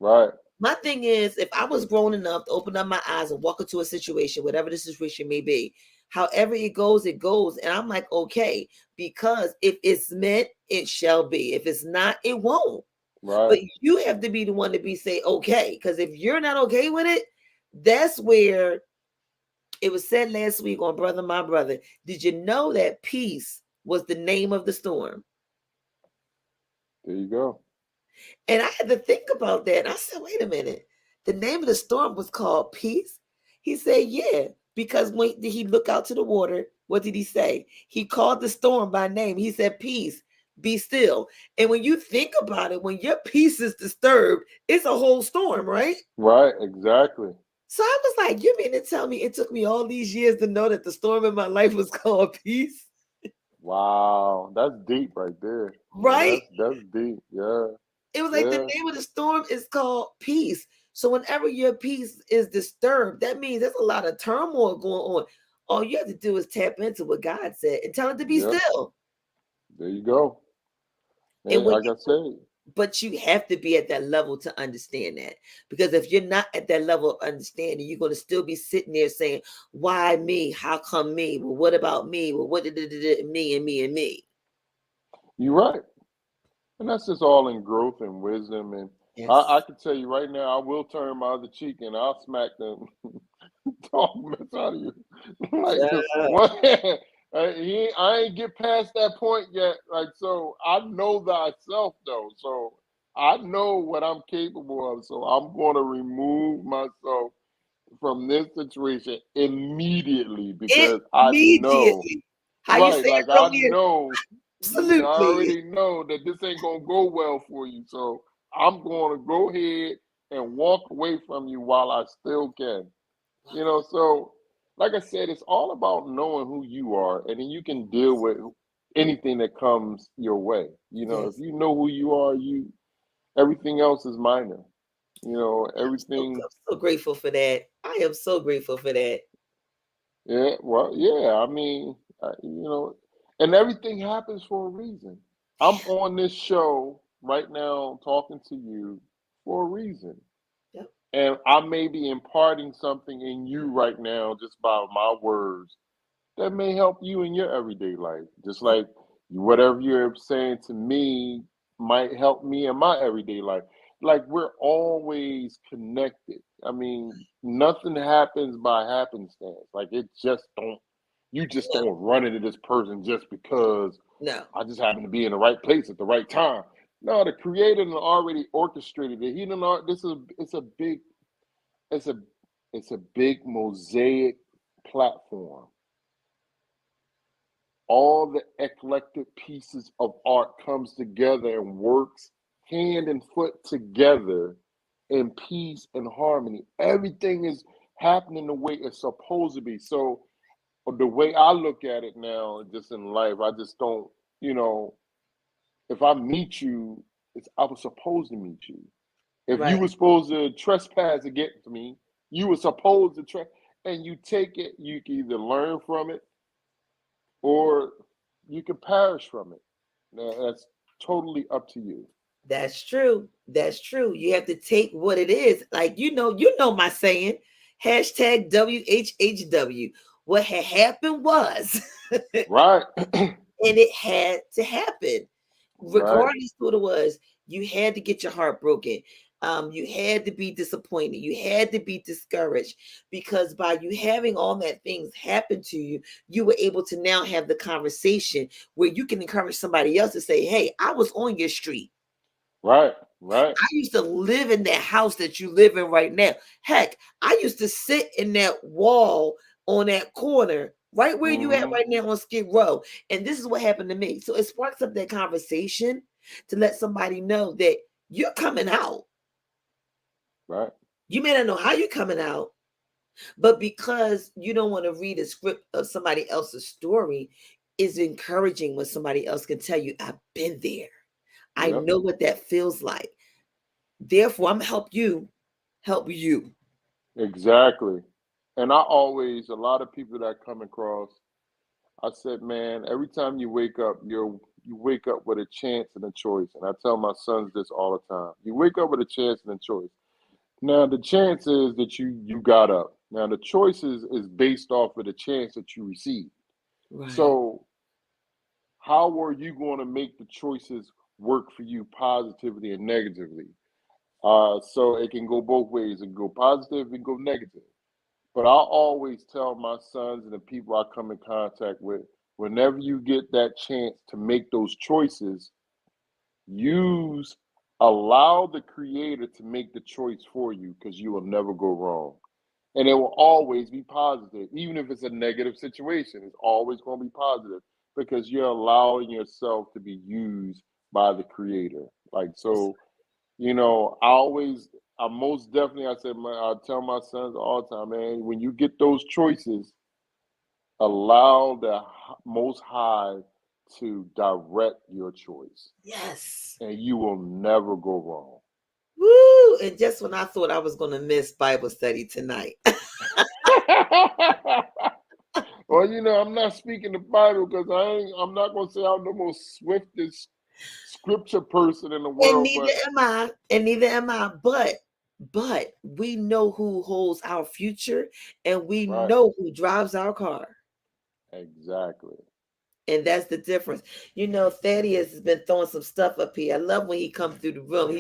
Speaker 2: Right.
Speaker 1: My thing is, if I was grown enough to open up my eyes and walk into a situation, whatever the situation may be, however it goes, it goes. And I'm like, okay, because if it's meant, it shall be. If it's not, it won't. But
Speaker 2: Right.
Speaker 1: you have to be the one to be say, okay. Because if you're not okay with it, that's where it was said last week on Brother My Brother. Did you know that peace was the name of the storm?
Speaker 2: There you go.
Speaker 1: And I had to think about that. And I said, wait a minute. The name of the storm was called Peace. He said, yeah, because when did he look out to the water? What did he say? He called the storm by name. He said, peace, be still. And when you think about it, when your peace is disturbed, it's a whole storm, right?
Speaker 2: Right. Exactly.
Speaker 1: So I was like, you mean to tell me it took me all these years to know that the storm in my life was called peace?
Speaker 2: Wow. That's deep right there. Yeah.
Speaker 1: Right?
Speaker 2: That's deep. Yeah.
Speaker 1: It was like the
Speaker 2: Yeah.
Speaker 1: name of the storm is called peace. So whenever your peace is disturbed, that means there's a lot of turmoil going on. All you have to do is tap into what God said and tell it to be
Speaker 2: Yep.
Speaker 1: still.
Speaker 2: There you go.
Speaker 1: And
Speaker 2: And
Speaker 1: when
Speaker 2: like I said,
Speaker 1: but you have to be at that level to understand that. Because if you're not at that level of understanding, you're going to still be sitting there saying, why me? How come me? Well, what about me? Well, what did me and me and me?
Speaker 2: you're right. And that's just all in growth and wisdom. And I
Speaker 1: Yes.
Speaker 2: can tell you right now, I will turn my other cheek and I'll smack them dog mess out of you. Like
Speaker 1: Uh,
Speaker 2: what? I ain't get past that point yet. Like so, I know thyself though. So I know what I'm capable of. So I'm going to remove myself from this situation immediately because I know.
Speaker 1: immediately. How you
Speaker 2: Right,
Speaker 1: say
Speaker 2: like
Speaker 1: it
Speaker 2: I
Speaker 1: earlier?
Speaker 2: know, I
Speaker 1: Absolutely.
Speaker 2: already know that this ain't gonna go well for you. So I'm gonna go ahead and walk away from you while I still can. So like I said, it's all about knowing who you are, and then you can deal with anything that comes your way. If
Speaker 1: Yes.
Speaker 2: you know who you are, everything else is minor.
Speaker 1: I'm
Speaker 2: Everything.
Speaker 1: so grateful for that. I am so grateful for that.
Speaker 2: Yeah, well, yeah. I mean, and everything happens for a reason. I'm on this show right now talking to you for a reason.
Speaker 1: Yep.
Speaker 2: And I may be imparting something in you right now just by my words that may help you in your everyday life. Just
Speaker 1: Yep.
Speaker 2: like whatever you're saying to me might help me in my everyday life. Like we're always connected. I mean, nothing happens by happenstance. Like you just
Speaker 1: No,
Speaker 2: don't run into this person just because
Speaker 1: no.
Speaker 2: I just happen to be in the right place at the right time. No, the creator already orchestrated it. He didn't. It's a it's a big mosaic platform. All the eclectic pieces of art comes together and works hand and foot together in peace and harmony. Everything is happening the way it's supposed to be. So the way I look at it now, just in life, I just don't, you know, if I meet you, I was supposed to meet you. If you
Speaker 1: Right.
Speaker 2: were supposed to trespass against me, you were supposed to and you take it, you can either learn from it or you can perish from it. Now, that's totally up to you.
Speaker 1: That's true. That's true. You have to take what it is. Like you know my saying. Hashtag WHHW. What had happened was,
Speaker 2: Right.
Speaker 1: and it had to happen.
Speaker 2: Right.
Speaker 1: Regardless of what it was, you had to get your heart broken. You had to be disappointed. You had to be discouraged because by you having all that things happen to you, you were able to now have the conversation where you can encourage somebody else to say, hey, I was on your street.
Speaker 2: Right. Right.
Speaker 1: I used to live in that house that you live in right now. Heck, I used to sit in that wall on that corner right where you at
Speaker 2: Mm-hmm.
Speaker 1: right now on Skid Row. And this is what happened to me. So it sparks up that conversation to let somebody know that you're coming out.
Speaker 2: Right.
Speaker 1: You may not know how you're coming out, but because you don't want to read a script of somebody else's story, is encouraging when somebody else can tell you, I've been there. I
Speaker 2: Yep.
Speaker 1: know what that feels like. Therefore, I'm gonna help you.
Speaker 2: Exactly. And I always, a lot of people that I come across, I said, man, every time you wake up, you wake up with a chance and a choice. And I tell my sons this all the time. You wake up with a chance and a choice. Now the chance is that you got up. Now the choices is based off of the chance that you received.
Speaker 1: Right.
Speaker 2: So how are you going to make the choices work for you positively and negatively? So it can go both ways. It can go positive, it can go negative. But I always tell my sons and the people I come in contact with, whenever you get that chance to make those choices, use allow the creator to make the choice for you because you will never go wrong. And it will always be positive. Even if it's a negative situation, it's always going to be positive because you're allowing yourself to be used by the creator. Like, so, I most definitely, I tell my sons all the time, man, when you get those choices, allow the Most High to direct your choice,
Speaker 1: Yes.
Speaker 2: and you will never go wrong.
Speaker 1: Woo! And just when I thought I was going to miss Bible study tonight.
Speaker 2: Well, I'm not speaking the Bible because I'm not going to say I'm the most swiftest scripture person in the
Speaker 1: And
Speaker 2: world,
Speaker 1: neither
Speaker 2: but
Speaker 1: am I. And neither am I. But we know who holds our future and we
Speaker 2: right,
Speaker 1: know who drives our car.
Speaker 2: exactly.
Speaker 1: And that's the difference. Thaddeus has been throwing some stuff up here. I love when he comes through the room.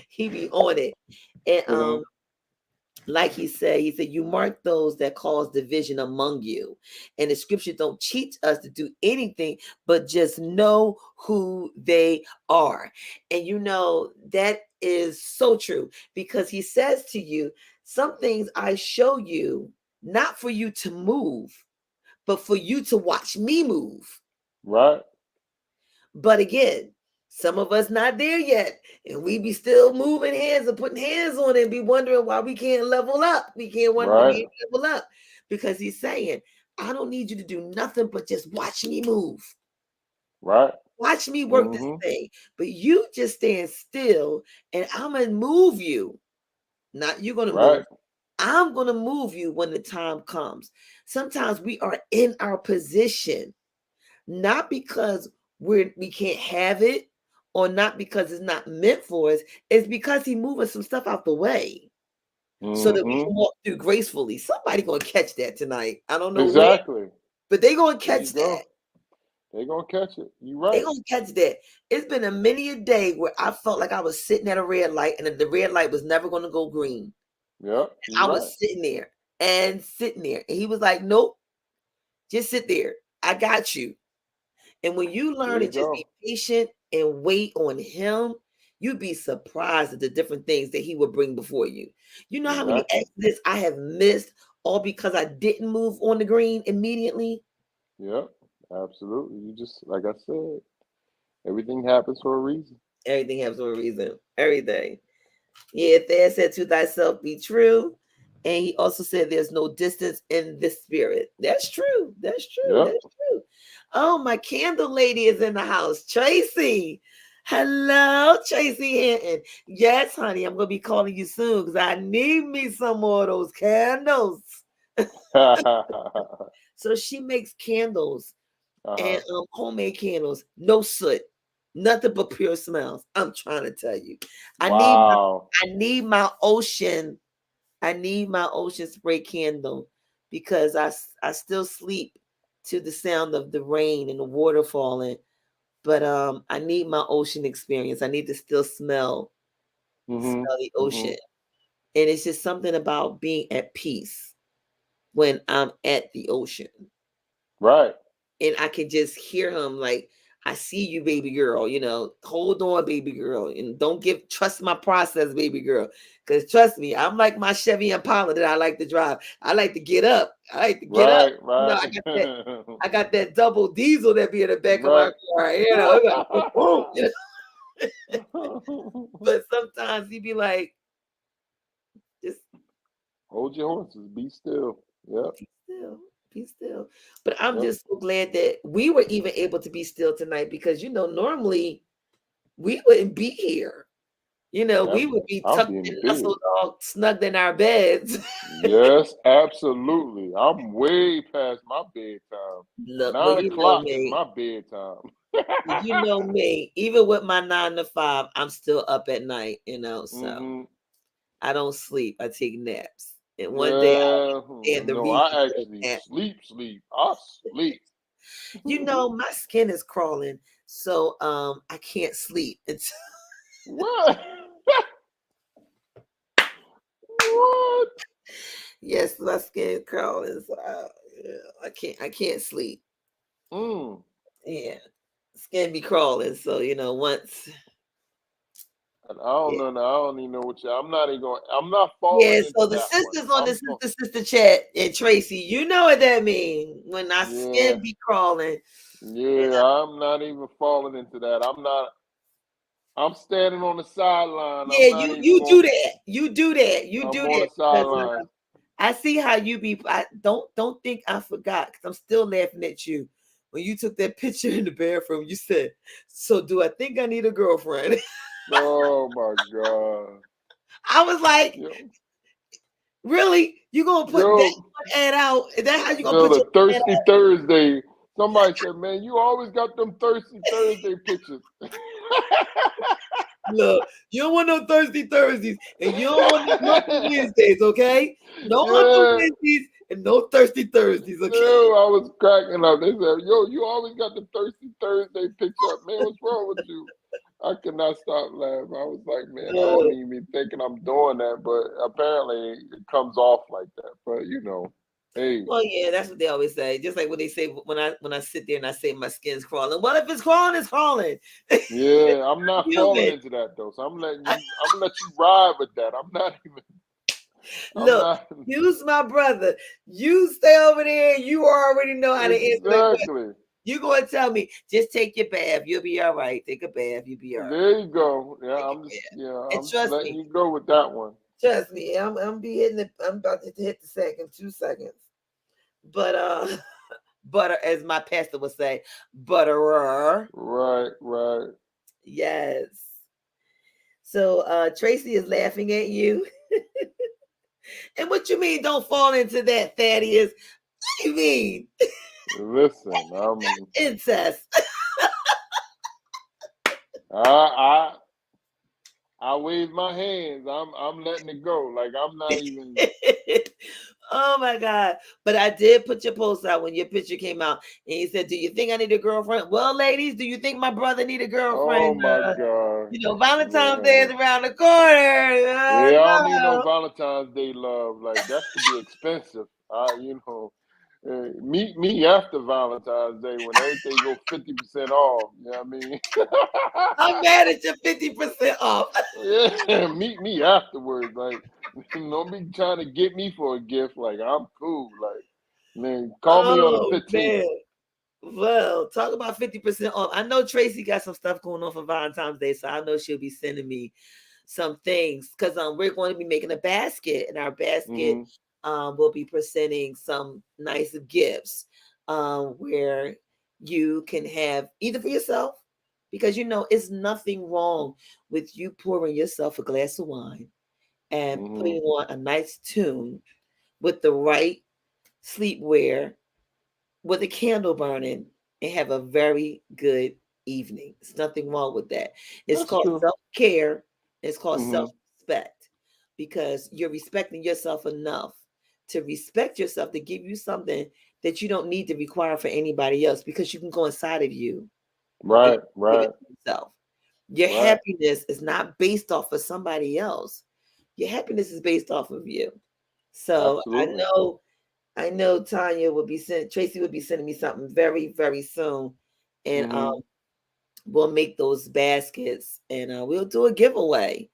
Speaker 1: He be on it. And
Speaker 2: Hmm.
Speaker 1: like he said, you mark those that cause division among you. And the scripture don't teach us to do anything but just know who they are. And that is so true because he says to you, some things I show you, not for you to move, but for you to watch me move.
Speaker 2: Right,
Speaker 1: But again, some of us not there yet, and we be still moving hands and putting hands on it and be wondering why we can't level up. We can't want to
Speaker 2: right,
Speaker 1: be level up because he's saying, I don't need you to do nothing but just watch me move.
Speaker 2: right.
Speaker 1: Watch me work this
Speaker 2: Hmm.
Speaker 1: thing. But you just stand still and I'm going to move you. Not you're going to
Speaker 2: Right,
Speaker 1: move. I'm going to move you when the time comes. Sometimes we are in our position not because we can't have it or not because it's not meant for us. It's because he's moving some stuff out the way so that we
Speaker 2: hmm.
Speaker 1: can walk through gracefully. Somebody gonna catch that tonight. I don't know where,
Speaker 2: Exactly.
Speaker 1: but they gonna
Speaker 2: There you
Speaker 1: catch that.
Speaker 2: go. They're gonna catch it. You're
Speaker 1: They
Speaker 2: right.
Speaker 1: gonna catch that. It's been a many a day where I felt like I was sitting at a red light and the red light was never gonna go green.
Speaker 2: Yep, you're
Speaker 1: I
Speaker 2: right.
Speaker 1: was sitting there and sitting there, and he was like, "Nope, just sit there. I got you." And when you
Speaker 2: There
Speaker 1: learn to
Speaker 2: you
Speaker 1: just be
Speaker 2: go.
Speaker 1: patient and wait on him, you'd be surprised at the different things that he will bring before you. You know how many
Speaker 2: Exactly.
Speaker 1: exits I have missed all because I didn't move on the green immediately?
Speaker 2: Yep, absolutely. You just, like I said, everything happens for a reason.
Speaker 1: Everything happens for a reason. Everything. Yeah, Thad said, to thyself be true. And he also said, there's no distance in the spirit. That's true. That's true.
Speaker 2: Yep.
Speaker 1: That's true. Oh, my candle lady is in the house. Tracy. Hello, Tracy Hinton. Yes, honey, I'm going to be calling you soon because I need me some more of those candles. So she makes candles and
Speaker 2: Uh-huh.
Speaker 1: homemade candles, no soot, nothing but pure smells. I'm trying to tell you, I need my
Speaker 2: Wow.
Speaker 1: I need my ocean I need my ocean spray candle because I still sleep to the sound of the rain and the water falling. But I need my ocean experience. I need to still smell the ocean. And it's just something about being at peace when I'm at the ocean.
Speaker 2: Right.
Speaker 1: And I can just hear him like, I see you, baby girl. Hold on, baby girl, and don't trust my process, baby girl. Because trust me, I'm like my Chevy Impala that I like to drive. I like to get up. I like to get up.
Speaker 2: Right. Right.
Speaker 1: I got that double diesel that be in the back of my
Speaker 2: Right.
Speaker 1: car. It's like, boom, boom, But sometimes he be like, just
Speaker 2: Hold your horses. Be still. Yep.
Speaker 1: be still. Be still. But I'm
Speaker 2: Yep.
Speaker 1: just so glad that we were even able to be still tonight because normally we wouldn't be here. We would be
Speaker 2: I'll
Speaker 1: tucked
Speaker 2: be in the
Speaker 1: and
Speaker 2: bed.
Speaker 1: nestled all snugged in our beds.
Speaker 2: Yes, absolutely. I'm way past my bedtime.
Speaker 1: Look, well,
Speaker 2: 9 o'clock is my bedtime.
Speaker 1: you know me, even with my 9 to 5, I'm still up at night, so I don't sleep. I take naps. And one day
Speaker 2: Yeah.
Speaker 1: I'll stand the
Speaker 2: No,
Speaker 1: reason
Speaker 2: I
Speaker 1: for
Speaker 2: actually
Speaker 1: a nap.
Speaker 2: sleep. I sleep.
Speaker 1: My skin is crawling, so I can't sleep.
Speaker 2: What? What?
Speaker 1: Yes, my skin is crawling, so I can't sleep.
Speaker 2: Mm.
Speaker 1: Yeah, skin be crawling. So once.
Speaker 2: I don't know. I don't even know what you. I'm not even going. I'm not
Speaker 1: Yeah,
Speaker 2: falling
Speaker 1: so
Speaker 2: into
Speaker 1: the
Speaker 2: that one.
Speaker 1: sisters on the sister chat and Tracy, you know what that means when our
Speaker 2: Yeah.
Speaker 1: skin be crawling.
Speaker 2: Yeah. I'm not even falling into that. I'm not. I'm standing on the sideline.
Speaker 1: Yeah,
Speaker 2: I'm not even
Speaker 1: you
Speaker 2: going.
Speaker 1: do that. You do that. You
Speaker 2: I'm
Speaker 1: do
Speaker 2: on the
Speaker 1: that because
Speaker 2: sideline.
Speaker 1: I see how you be. I don't think I forgot because I'm still laughing at you when you took that picture in the bathroom. You said, "So do I think I need a girlfriend?"
Speaker 2: Oh my god.
Speaker 1: I was like,
Speaker 2: Yo,
Speaker 1: "Really? You gonna put that
Speaker 2: yo,
Speaker 1: one ad out? Is that how you gonna
Speaker 2: yo,
Speaker 1: put
Speaker 2: the
Speaker 1: your ad
Speaker 2: Thirsty Thursday. Somebody said, man, you always got them Thirsty Thursday pictures.
Speaker 1: Look, you don't want no Thursdays, and you don't want no Humper Wednesdays, okay? No Humper
Speaker 2: Yeah.
Speaker 1: Wednesdays and no Thirsty Thursdays,
Speaker 2: No,
Speaker 1: okay?
Speaker 2: I was cracking up. They said, yo, you always got the Thirsty Thursday picture up. Man, what's wrong with you? I could not stop laughing. I was like, man, I
Speaker 1: Uh,
Speaker 2: don't even be thinking I'm doing that, but apparently it comes off like that. But hey,
Speaker 1: well, yeah, that's what they always say. Just like when they say when I sit there and I say my skin's crawling. Well, if it's crawling, it's crawling.
Speaker 2: yeah, I'm not falling
Speaker 1: Human.
Speaker 2: into that though. So I'm gonna let you ride with that. I'm
Speaker 1: Look,
Speaker 2: not
Speaker 1: use my brother. You stay over there. You already know how to answer that question.
Speaker 2: exactly.
Speaker 1: You gonna tell me, just take your bath. You'll be all right. Take a bath. You'll be all right.
Speaker 2: There you go. Yeah,
Speaker 1: Take a
Speaker 2: I'm
Speaker 1: And
Speaker 2: just
Speaker 1: trust
Speaker 2: letting
Speaker 1: me,
Speaker 2: you go with that one.
Speaker 1: trust me, I'm be hitting it. I'm about to hit the sack in 2 seconds. But butter, as my pastor would say, butterer.
Speaker 2: Right, right.
Speaker 1: Yes. So Tracy is laughing at you. And what you mean don't fall into that, Thaddeus? What do you mean?
Speaker 2: Listen,
Speaker 1: Incest.
Speaker 2: I I wave my hands. I'm letting it go. Like I'm not even.
Speaker 1: Oh my God. But I did put your post out when your picture came out. And he said, do you think I need a girlfriend? Well, ladies, do you think my brother need a
Speaker 2: Oh
Speaker 1: girlfriend?
Speaker 2: my god.
Speaker 1: Valentine's Day is
Speaker 2: Yeah.
Speaker 1: around the corner.
Speaker 2: Yeah, I don't need no
Speaker 1: No.
Speaker 2: Valentine's Day love. Like that could be expensive. Meet me after Valentine's Day when everything go 50% off. You know what I mean?
Speaker 1: I'm mad at your 50% off.
Speaker 2: Yeah, meet me afterwards. Like, don't be trying to get me for a gift. Like, I'm cool. Like, man, call me on the
Speaker 1: Oh
Speaker 2: 15th.
Speaker 1: man. Well, talk about 50% off. I know Tracy got some stuff going on for Valentine's Day, so I know she'll be sending me some things because we're going to be making a basket, and our basket
Speaker 2: Mm-hmm.
Speaker 1: will be presenting some nice gifts where you can have either for yourself, because it's nothing wrong with you pouring yourself a glass of wine and
Speaker 2: Mm-hmm.
Speaker 1: putting on a nice tune with the right sleepwear with a candle burning and have a very good evening. There's nothing wrong with that. It's
Speaker 2: That's
Speaker 1: called
Speaker 2: true.
Speaker 1: self-care. It's called
Speaker 2: Mm-hmm.
Speaker 1: self-respect. because you're respecting yourself enough to respect yourself to give you something that you don't need to require for anybody else, because you can go inside of you and
Speaker 2: Right,
Speaker 1: give it
Speaker 2: right,
Speaker 1: to yourself. Your
Speaker 2: right.
Speaker 1: happiness is not based off of somebody else. Your happiness is based off of you. So
Speaker 2: Absolutely.
Speaker 1: I know Tanya will be Tracy will be sending me something very, very soon. And
Speaker 2: Hmm.
Speaker 1: we'll make those baskets, and we'll do a giveaway.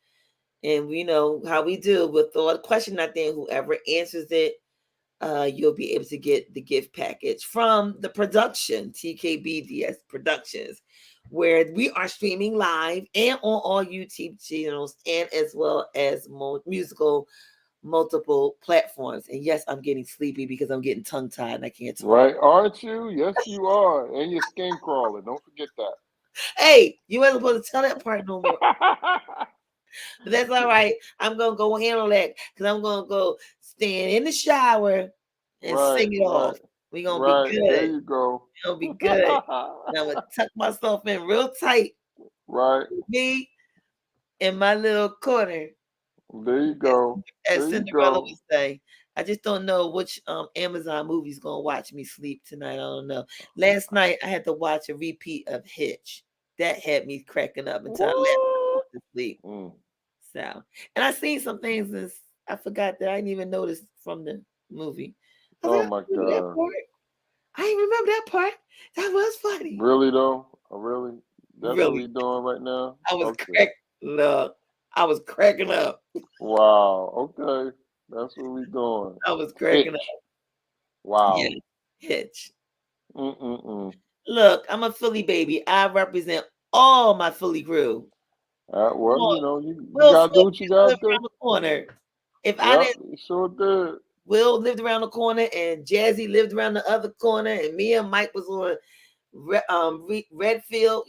Speaker 1: And we know how we do. We'll throw a question out there, and whoever answers it, you'll be able to get the gift package from the production, TKBDS Productions, where we are streaming live and on all YouTube channels, and as well as musical multiple platforms. And yes, I'm getting sleepy because I'm getting tongue tied and I can't talk.
Speaker 2: Right, aren't you? Yes, you are. And your skin crawling. Don't forget
Speaker 1: Hey, you weren't supposed to tell that part no more.
Speaker 2: that.
Speaker 1: But that's all right. I'm gonna go handle that because I'm gonna go stand in the shower and
Speaker 2: Right,
Speaker 1: sing it
Speaker 2: right,
Speaker 1: off. We're gonna be
Speaker 2: right. There
Speaker 1: good.
Speaker 2: you go.
Speaker 1: We're gonna be good. And I'm gonna tuck myself in real tight.
Speaker 2: Right.
Speaker 1: Me in my little corner,
Speaker 2: There you go.
Speaker 1: as
Speaker 2: There you
Speaker 1: Cinderella
Speaker 2: go.
Speaker 1: would say. I just don't know which Amazon movie's gonna watch me sleep tonight. I don't know. Last night I had to watch a repeat of Hitch. That had me cracking up until I left
Speaker 2: What?
Speaker 1: to sleep.
Speaker 2: Mm.
Speaker 1: So, and I seen some things that I forgot that I didn't even notice from the movie. I was
Speaker 2: Oh
Speaker 1: like,
Speaker 2: my
Speaker 1: I remember that
Speaker 2: God.
Speaker 1: part. I didn't remember that part. That was funny.
Speaker 2: Really though? Oh, really? That's what
Speaker 1: Really,
Speaker 2: we doing right now?
Speaker 1: I was
Speaker 2: Okay.
Speaker 1: cracking up. I was cracking up.
Speaker 2: Wow. Okay. That's what we doing.
Speaker 1: I was cracking up.
Speaker 2: Hitch.
Speaker 1: Yeah,
Speaker 2: Wow.
Speaker 1: Hitch.
Speaker 2: Mm-mm-mm.
Speaker 1: Look, I'm a Philly baby. I represent all my Philly crew. Come
Speaker 2: Well,
Speaker 1: on,
Speaker 2: you
Speaker 1: Will
Speaker 2: gotta do
Speaker 1: Smith
Speaker 2: what you
Speaker 1: used to
Speaker 2: gotta
Speaker 1: live
Speaker 2: do.
Speaker 1: around the corner. If I
Speaker 2: Yep,
Speaker 1: didn't,
Speaker 2: you sure did.
Speaker 1: Will lived around the corner, and Jazzy lived around the other corner, and me and Mike was on Redfield.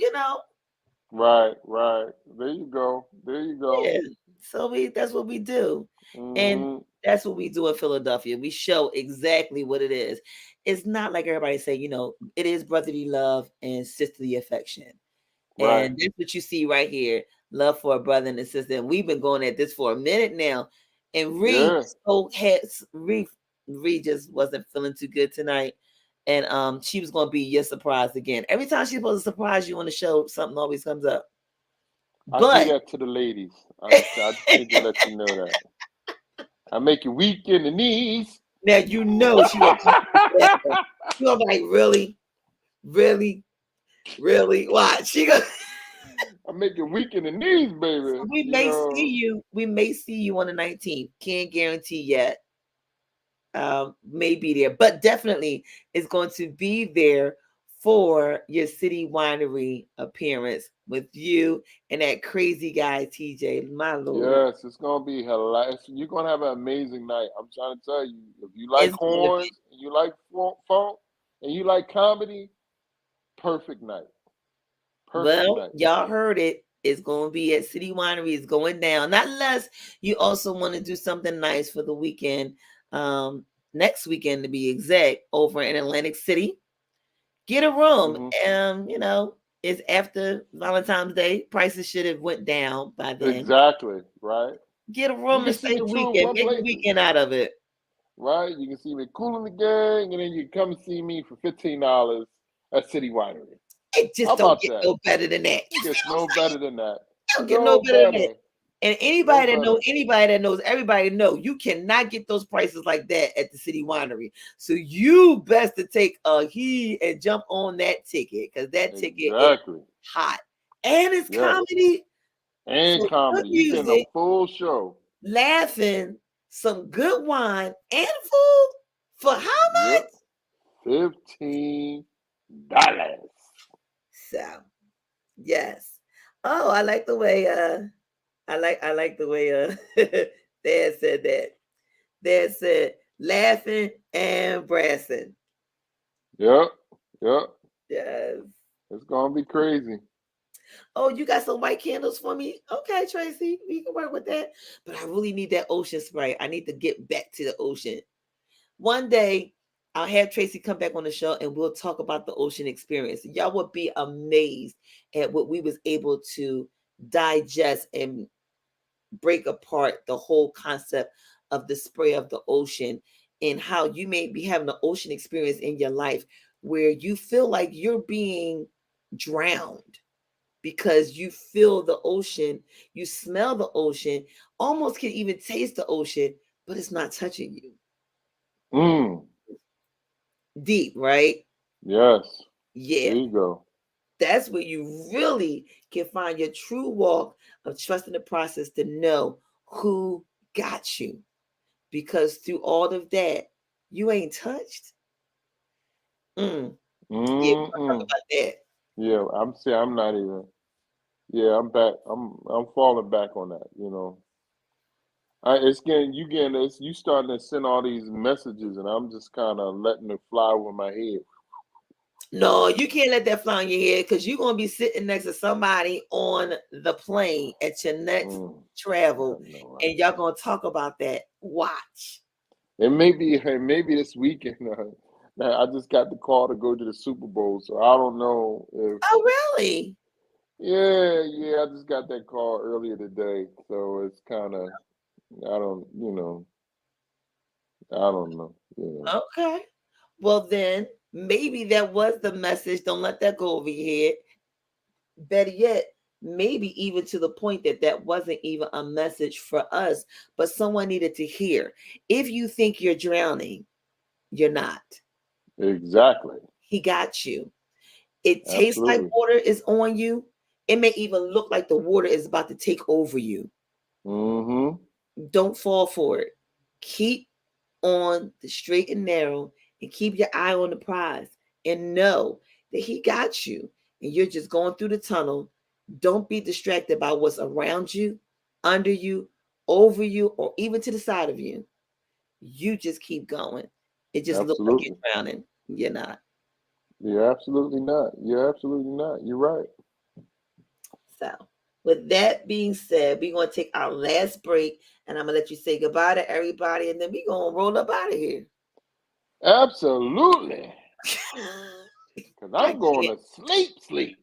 Speaker 2: Right, right. There you go. There you go.
Speaker 1: Yeah. So that's what we do. And
Speaker 2: Hmm.
Speaker 1: that's what we do in Philadelphia. We show exactly what it is. It's not like everybody say, it is brotherly love and sisterly affection.
Speaker 2: Right.
Speaker 1: And that's what you see right here. Love for a brother and a sister. And we've been going at this for a minute now. And
Speaker 2: Yeah.
Speaker 1: Ree just wasn't feeling too good tonight. And she was gonna be your surprise again. Every time she's supposed to surprise you on the show, something always comes up.
Speaker 2: I do
Speaker 1: But
Speaker 2: that to the ladies. I just need to let you know that. I make you weak in the knees.
Speaker 1: now you know she gonna come up with that. She gonna be like, really, really, really? Why? She gonna
Speaker 2: I make you weak in the knees, baby.
Speaker 1: we may see you. We may see you on the 19th. Can't guarantee yet. May be there, but definitely is going to be there for your city winery appearance with you and that crazy guy TJ. My lord,
Speaker 2: Yes, it's gonna be hilarious. You're gonna have an amazing night. I'm trying to tell you. If you like
Speaker 1: it's going to be.
Speaker 2: horns, and you like funk, and you like comedy, perfect night. Perfect
Speaker 1: Well,
Speaker 2: night.
Speaker 1: y'all heard it. It's going to be at City Winery. It's going down. Not unless you also want to do something nice for the weekend. Next weekend to be exact, over in Atlantic City. Get a room.
Speaker 2: Hmm.
Speaker 1: It's after Valentine's Day. Prices should have went down by then.
Speaker 2: Exactly. Right.
Speaker 1: Get a
Speaker 2: You
Speaker 1: room
Speaker 2: can
Speaker 1: and
Speaker 2: see
Speaker 1: stay
Speaker 2: me
Speaker 1: the
Speaker 2: too in
Speaker 1: weekend.
Speaker 2: one
Speaker 1: Make a
Speaker 2: places.
Speaker 1: weekend out of it.
Speaker 2: Right. You can see me cool in the gang, and then you come and see me for $15 at City Winery.
Speaker 1: It
Speaker 2: How
Speaker 1: just don't
Speaker 2: about
Speaker 1: get
Speaker 2: that?
Speaker 1: no better than that.
Speaker 2: It
Speaker 1: You see
Speaker 2: gets
Speaker 1: what I'm
Speaker 2: no
Speaker 1: saying?
Speaker 2: better than that.
Speaker 1: It don't get no
Speaker 2: No
Speaker 1: better than that.
Speaker 2: better.
Speaker 1: And
Speaker 2: No
Speaker 1: anybody that knows everybody know you cannot get those prices like that at the City Winery. So you best to take a heed and jump on that ticket, because that ticket is
Speaker 2: Exactly.
Speaker 1: hot. And it's
Speaker 2: Yes.
Speaker 1: comedy.
Speaker 2: And
Speaker 1: So good
Speaker 2: comedy. You getting a
Speaker 1: music,
Speaker 2: full show.
Speaker 1: laughing, some good wine, and food for how
Speaker 2: Yep.
Speaker 1: much?
Speaker 2: $15.
Speaker 1: So yes. Oh, I like the way I like the way Dad said that. Dad said laughing and brassing.
Speaker 2: Yep. Yep.
Speaker 1: Yes.
Speaker 2: It's gonna be crazy.
Speaker 1: Oh, you got some white candles for me? Okay, Tracy, we can work with that. But I really need that ocean spray. I need to get back to the ocean. One day, I'll have Tracy come back on the show and we'll talk about the ocean experience. Y'all would be amazed at what we was able to digest and break apart the whole concept of the spray of the ocean and how you may be having an ocean experience in your life where you feel like you're being drowned because you feel the ocean, you smell the ocean, almost can even taste the ocean, but it's not touching you. Deep, right?
Speaker 2: Yes.
Speaker 1: Yeah.
Speaker 2: There you go.
Speaker 1: That's where you really can find your true walk of trusting the process to know who got you. Because through all of that, you ain't touched. Yeah, we'll talk about that.
Speaker 2: Yeah, I'm not even. Yeah, I'm back. I'm falling back on that. It's getting this. You starting to send all these messages, and I'm just kind of letting it fly over my head.
Speaker 1: No, you can't let that fly on your head because you're gonna be sitting next to somebody on the plane at your next travel, and y'all gonna talk about that. Watch.
Speaker 2: And maybe this weekend. I just got the call to go to the Super Bowl, so I don't know if.
Speaker 1: Oh, really?
Speaker 2: Yeah. I just got that call earlier today, so it's kind of. I don't know.
Speaker 1: Okay. Well, then maybe that was the message. Don't let that go over your head. Better yet, maybe even to the point that that wasn't even a message for us, but someone needed to hear. If you think you're drowning, you're not.
Speaker 2: Exactly.
Speaker 1: He got you. It tastes like
Speaker 2: Absolutely.
Speaker 1: water is on you. It may even look like the water is about to take over you. Don't fall for it. Keep on the straight and narrow and keep your eye on the prize and know that he got you and you're just going through the tunnel. Don't be distracted by what's around you, under you, over you, or even to the side of you. You just keep going. It just looks like you're drowning. You're not.
Speaker 2: You're absolutely not. You're absolutely not. You're right.
Speaker 1: So, with that being said, we're going to take our last break and I'm going to let you say goodbye to everybody and then we're going to roll up out of here.
Speaker 2: Absolutely. Because I'm going to sleep.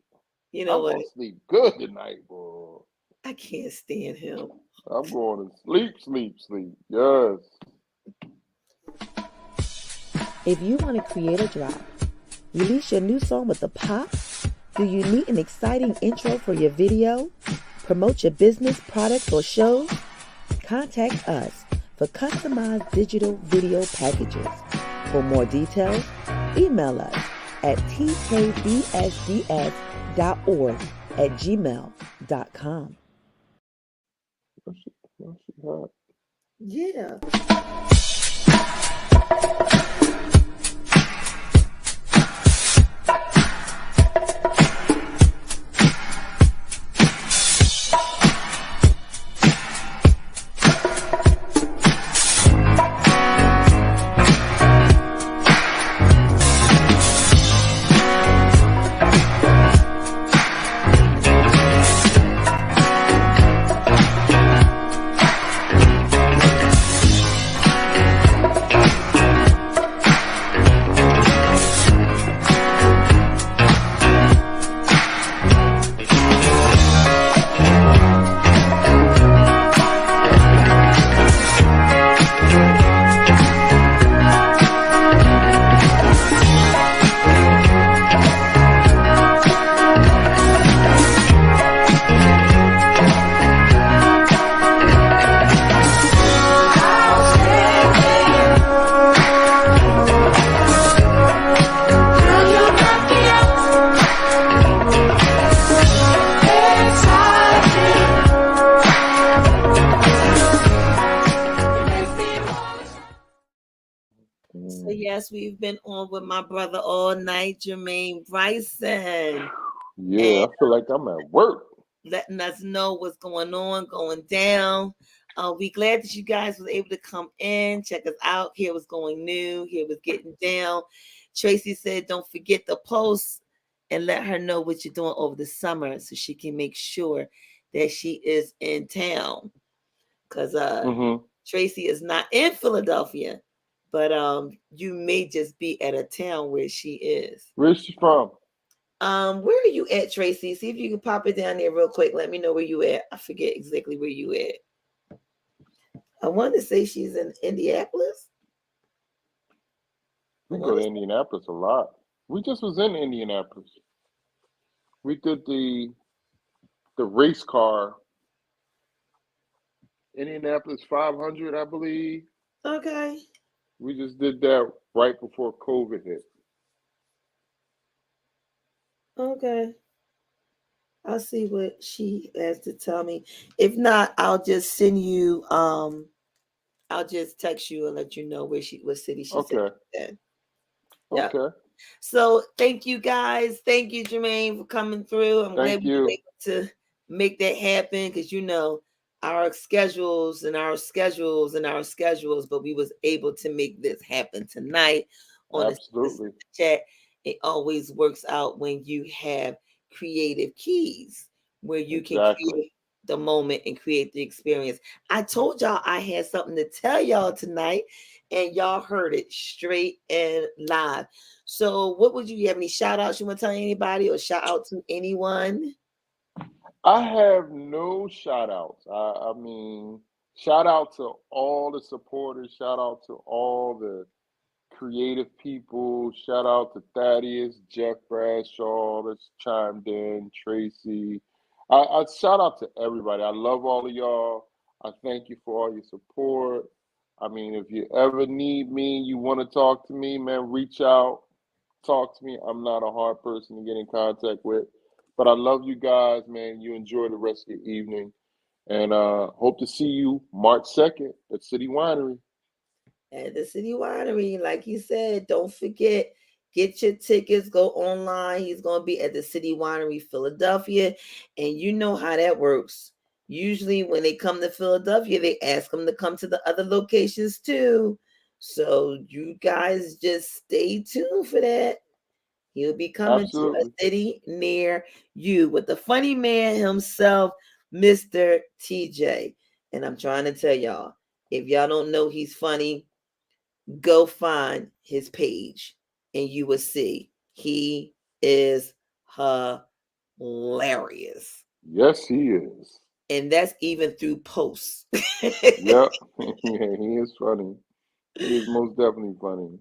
Speaker 1: You know
Speaker 2: I'm
Speaker 1: what?
Speaker 2: going to sleep good tonight, boy.
Speaker 1: I can't stand him.
Speaker 2: I'm going to sleep. Yes.
Speaker 4: If you want to create a drop, release your new song with a pop, do you need an exciting intro for your video, promote your business, products, or shows? Contact us for customized digital video packages. For more details, email us at tkbsds.org@gmail.com.
Speaker 1: Yeah. So yes, we've been on with my brother all night, Jermaine Bryson.
Speaker 2: Yeah, I feel like I'm at work.
Speaker 1: Letting us know what's going on, going down. We glad that you guys was able to come in, check us out, hear what's going new, hear what's getting down. Tracy said, don't forget the post and let her know what you're doing over the summer so she can make sure that she is in town. Because Tracy is not in Philadelphia, but you may just be at a town where she is.
Speaker 2: Where's she from?
Speaker 1: Where are you at, Tracy? See if you can pop it down there real quick. Let me know where you at. I forget exactly where you at. I want to say she's in Indianapolis.
Speaker 2: We go to Indianapolis a lot. We just was in Indianapolis. We did the race car, Indianapolis 500, I believe.
Speaker 1: Okay.
Speaker 2: We just did that right before COVID hit.
Speaker 1: Okay. I'll see what she has to tell me. If not, I'll just send you I'll just text you and let you know what city she said
Speaker 2: Okay.
Speaker 1: she's in. Yeah.
Speaker 2: Okay.
Speaker 1: So thank you guys. Thank you, Jermaine, for coming through. I'm glad
Speaker 2: Thank
Speaker 1: we were
Speaker 2: you.
Speaker 1: able to make that happen because our schedules and our schedules and our schedules, but we was able to make this happen tonight on the
Speaker 2: Absolutely.
Speaker 1: chat. It always works out when you have creative keys where you can
Speaker 2: Exactly.
Speaker 1: create the moment and create the experience. I told y'all I had something to tell y'all tonight, and y'all heard it straight and live. So, what would you have any shout outs you want to tell anybody or shout out to anyone?
Speaker 2: I have no shout outs. I mean, shout out to all the supporters, shout out to all the creative people, shout out to Thaddeus, Jeff Bradshaw that's chimed in, Tracy. I shout out to everybody. I love all of y'all. I thank you for all your support. I mean, if you ever need me, you want to talk to me, man, reach out, talk to me. I'm not a hard person to get in contact with. But I love you guys, man. You enjoy the rest of your evening. And hope to see you March 2nd at City Winery.
Speaker 1: At the City Winery, like you said, don't forget, get your tickets, go online. He's going to be at the City Winery, Philadelphia. And you know how that works. Usually, when they come to Philadelphia, they ask them to come to the other locations too. So, you guys just stay tuned for that. He'll be coming to a
Speaker 2: Absolutely.
Speaker 1: city near you with the funny man himself, Mr. TJ. And I'm trying to tell y'all, if y'all don't know he's funny, go find his page and you will see he is hilarious.
Speaker 2: Yes, he is.
Speaker 1: And that's even through posts.
Speaker 2: Yep. Yeah, he is funny. He is most definitely funny.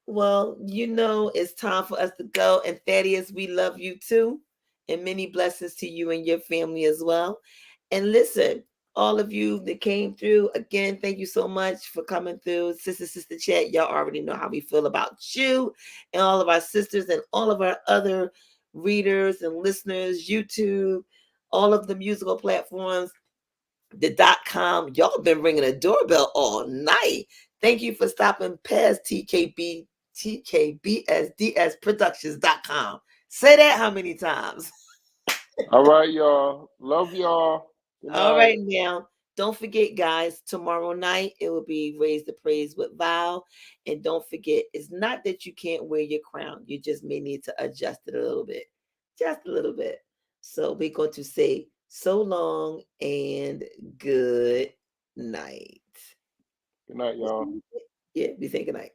Speaker 1: Well, it's time for us to go. And Thaddeus, we love you too. And many blessings to you and your family as well. And listen, all of you that came through, again, thank you so much for coming through. Sister chat, y'all already know how we feel about you and all of our sisters and all of our other readers and listeners, YouTube, all of the musical platforms, the .com. Y'all been ringing a doorbell all night. Thank you for stopping past TKBSDSproductions.com. Say that how many times?
Speaker 2: All right, y'all. Love y'all. Good
Speaker 1: All
Speaker 2: night.
Speaker 1: right, now. Don't forget, guys, tomorrow night it will be Raise the Praise with Val. And don't forget, it's not that you can't wear your crown. You just may need to adjust it a little bit. Just a little bit. So we're going to say so long and good night.
Speaker 2: Good night, y'all.
Speaker 1: Yeah, be saying good night.